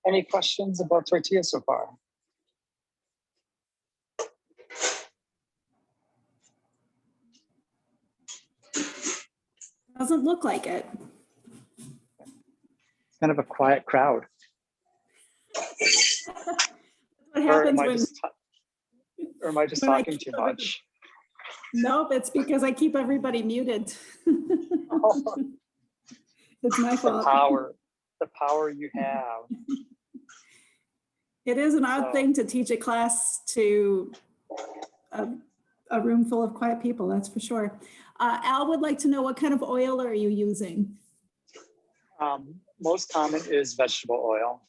Any questions about tortillas so far? Doesn't look like it. It's kind of a quiet crowd. What Or happens am I when, just, or am I just when I talking keep too much? nope, it's because I keep everybody muted. Oh, It's my the fault. power you have. It is an odd So- thing to teach a class to a room full of quiet people, that's for sure. Al would like to know, what kind of oil are you using? Most common is vegetable oil.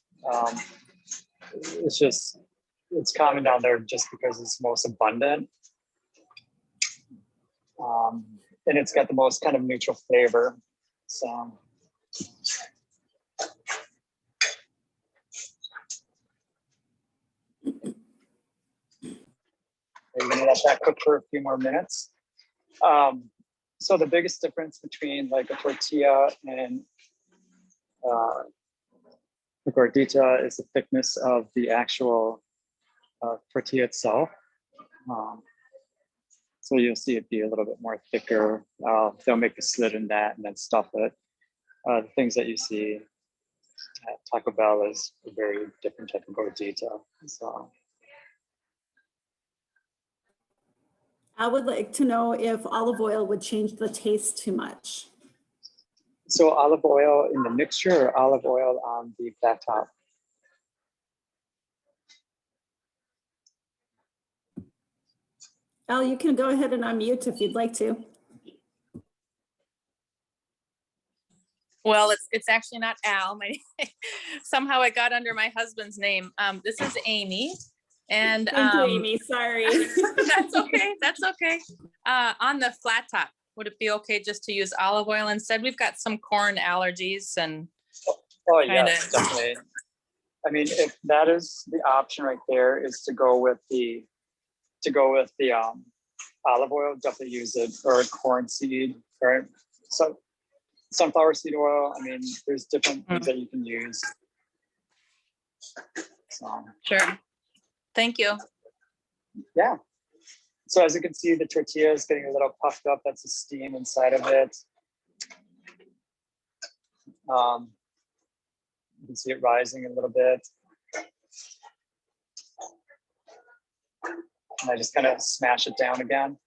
It's common down there just because it's most abundant. And it's got the most kind of neutral flavor. So. We're gonna let that cook for a few more minutes. So the biggest difference between like a tortilla and the gordita is the thickness of the actual tortilla itself. So you'll see it be a little bit more thicker. They'll make a slit in that and then stuff it. The things that you see at Taco Bell is a very different type of gordita. So. I would like to know if olive oil would change the taste too much. So olive oil in the mixture or olive oil on the flat top? Al, you can go ahead and unmute if you'd like to. Well, it's actually not Al. Somehow it got under my husband's name. This is Amy, and Thank you, Amy, sorry. that's okay. That's okay. On the flat top, would it be okay just to use olive oil instead? We've got some corn allergies and. Oh yes, definitely. I mean, if that is the option right there, is to go with the olive oil, definitely use it, or corn seed, or so sunflower seed oil. I mean, there's different things that you can use. So, Sure. Thank you. yeah. So as you can see, the tortilla is getting a little puffed up. That's the steam inside of it. You can see it rising a little bit. And I just kind of smash it down again.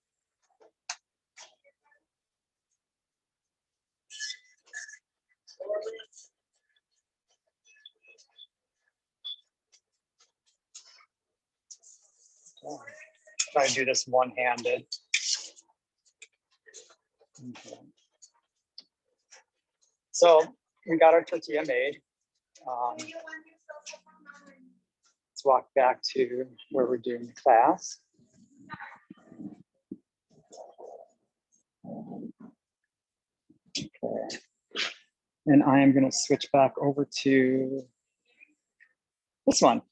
Try to do this one-handed. Okay. So we got our tortilla made. Let's walk back to where we're doing the class. Okay. And I am going to switch back over to this one.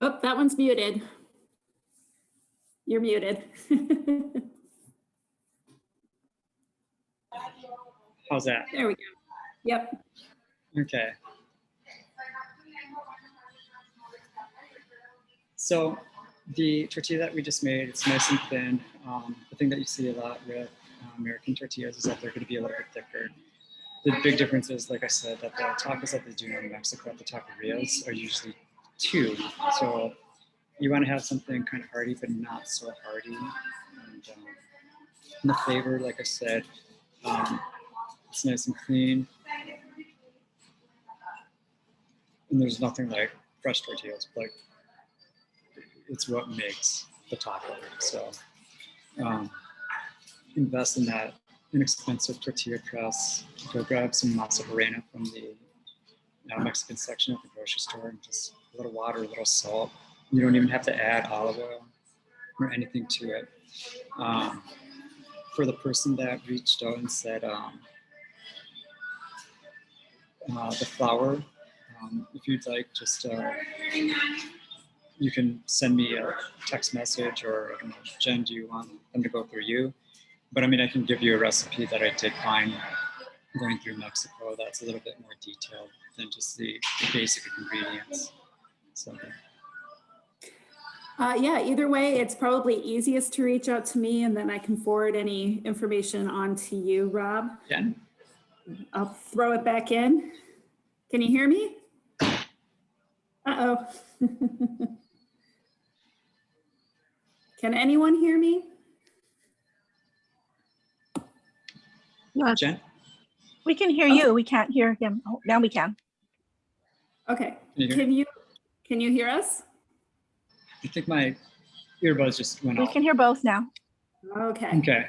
Oh, that one's muted. You're muted. How's that? There we go. Yep. Okay. So the tortilla that we just made, it's nice and thin. The thing that you see a lot with American tortillas is that they're going to be a little bit thicker. The big difference is, like I said, that the tacos that they do in Mexico at the taquerias are usually 2. So you want to have something kind of hearty, but not so hearty. And the flavor, like I said, it's nice and clean. And there's nothing like fresh tortillas, like it's what makes the taco. So invest in that inexpensive tortilla press. Go grab some masa morena from the Mexican section at the grocery store, and just a little water, a little salt. You don't even have to add olive oil or anything to it. For the person that reached out and said the flour, if you'd like, just you can send me a text message, or Jen, do you want them to go through you? But I mean, I can give you a recipe that I did find going through Mexico that's a little bit more detailed than just the basic ingredients. So. Yeah, either way, it's probably easiest to reach out to me, and then I can forward any information on to you, Rob. Yeah. I'll throw it back in. Can you hear me? Uh-oh. Can anyone hear me? Jen? We can hear you. We can't hear him. Oh, now we can. Okay. Can you Can you hear us? I think my earbuds just went We off. can hear both now. Okay. Okay.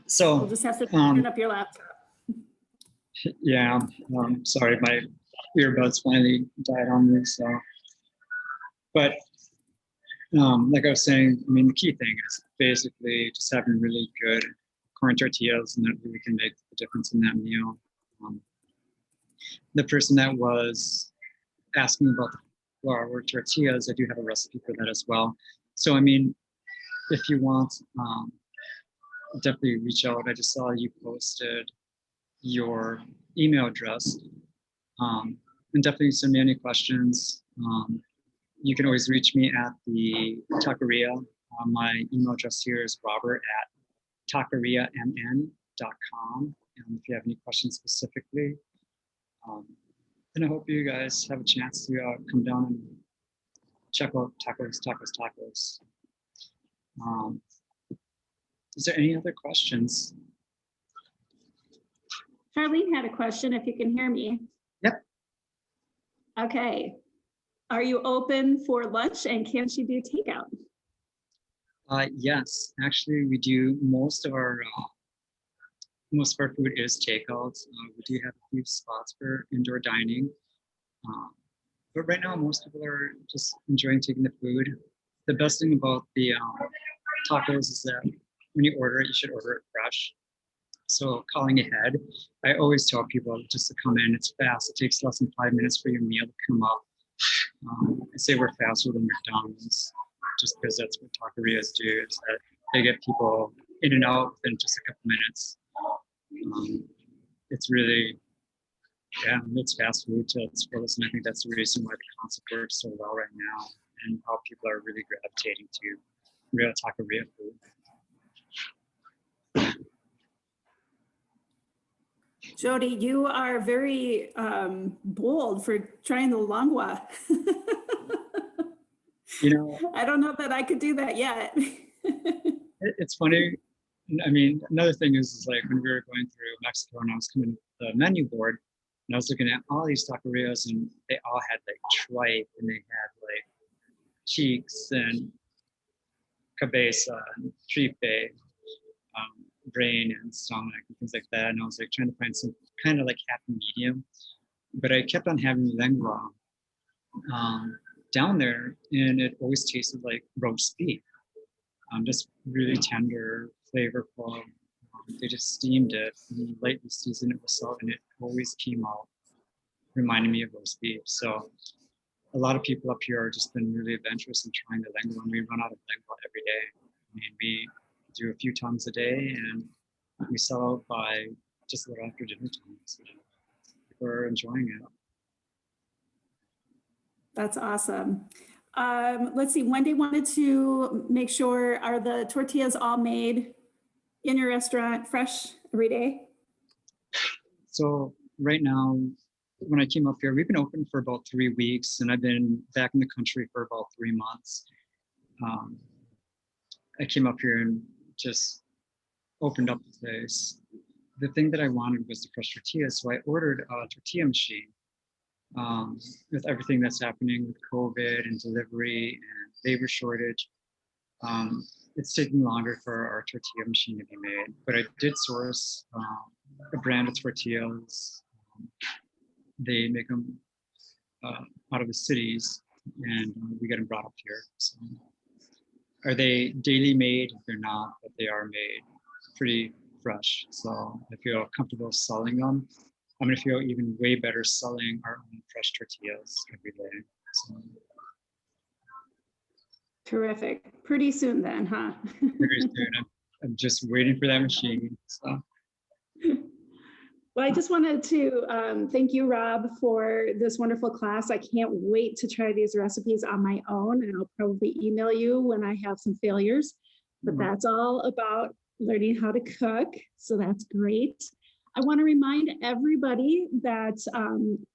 So We'll just have to turn up your laptop. yeah, sorry, my earbuds finally died on me. So, but like I was saying, I mean, the key thing is basically just having really good corn tortillas, and that really can make the difference in that meal. The person that was asking about the flour tortillas, I do have a recipe for that as well. So, I mean, if you want, definitely reach out. I just saw you posted your email address, and definitely send me any questions. You can always reach me at the taqueria. My email address here is robert@taqueriamn.com. And if you have any questions specifically, and I hope you guys have a chance to come down and check out tacos. Is there any other questions? Charlene had a question, if you can hear me. Yep. Okay. Are you open for lunch, and can she do takeout? Yes, actually, we do. Most of our food is takeout. We do have a few spots for indoor dining, but right now most people are just enjoying taking the food. The best thing about the tacos is that when you order it, you should order it fresh. So calling ahead, I always tell people just to come in. It's fast. It takes less than 5 minutes for your meal to come up. I say we're faster than McDonald's, just because that's what taquerias do, is that they get people in and out within just a couple minutes. It's really, yeah, it's fast food to its fullest, and I think that's the reason why the concept works so well right now, and how people are really gravitating to real taqueria food. Jody, you are very bold for trying the lengua. You know, I don't know that I could do that yet. it's funny. I mean, another thing is like when we were going through Mexico and I was coming to the menu board, and I was looking at all these taquerias, and they all had like tripe, and they had like cheeks and cabeza and tripe, brain and stomach and things like that. And I was like trying to find some kind of like happy medium, but I kept on having lengua down there, and it always tasted like roast beef, just really tender, flavorful. They just steamed it and lightly seasoned it with salt, and it always came out reminding me of roast beef. So a lot of people up here have just been really adventurous in trying the lengua, and we run out of lengua every day. I mean, we do a few tons a day, and we sell out by just a little after dinner time. So people are enjoying it. That's awesome. Let's see, Wendy wanted to make sure, are the tortillas all made in your restaurant fresh every day? So right now, when I came up here, we've been open for about 3 weeks, and I've been back in the country for about 3 months. I came up here and just opened up the place. The thing that I wanted was the fresh tortillas, so I ordered a tortilla machine. With everything that's happening with COVID and delivery and labor shortage, it's taking longer for our tortilla machine to be made. But I did source a brand of tortillas. They make them out of the cities, and we get them brought up here. So, are they daily made? They're not, but they are made pretty fresh. So I feel comfortable selling them. I'm gonna feel even way better selling our own fresh tortillas every day. So Terrific. Pretty soon then, huh? very soon. I'm just waiting for that machine. So Well, I just wanted to thank you, Rob, for this wonderful class. I can't wait to try these recipes on my own, and I'll probably email you when I have some failures. But that's all about learning how to cook, so that's great. I want to remind everybody that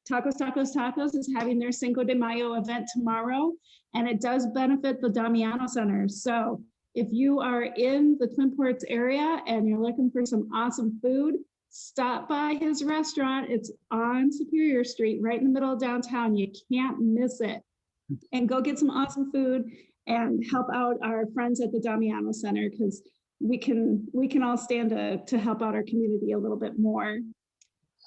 Tacos is having their Cinco de Mayo event tomorrow, and it does benefit the Damiano Center. So if you are in the Twin Ports area and you're looking for some awesome food, stop by his restaurant. It's on Superior Street, right in the middle of downtown. You can't miss it. And go get some awesome food and help out our friends at the Damiano Center, because we can all stand to help out our community a little bit more.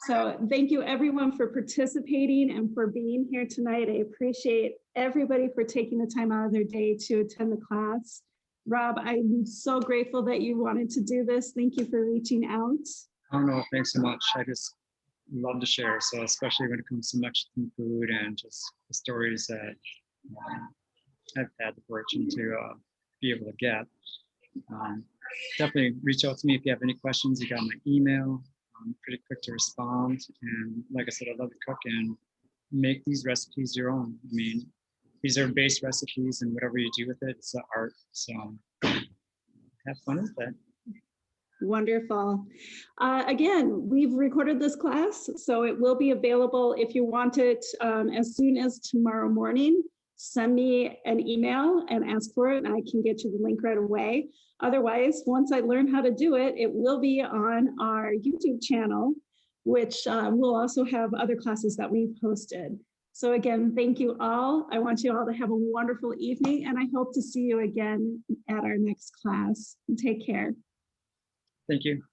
So thank you everyone for participating and for being here tonight. I appreciate everybody for taking the time out of their day to attend the class. Rob, I'm so grateful that you wanted to do this. Thank you for reaching out. I don't know, thanks so much. I just love to share. So especially when it comes to Mexican food and just the stories that I've had the fortune to be able to get. Definitely reach out to me if you have any questions. You got my email. I'm pretty quick to respond. And like I said, I love to cook and make these recipes your own. I mean, these are base recipes, and whatever you do with it, it's the art. So have fun with it. Wonderful. Again, we've recorded this class, so it will be available if you want it as soon as tomorrow morning. Send me an email and ask for it, and I can get you the link right away. Otherwise, once I learn how to do it, it will be on our YouTube channel, which will also have other classes that we've posted. So again, thank you all. I want you all to have a wonderful evening, and I hope to see you again at our next class. Take care. Thank you.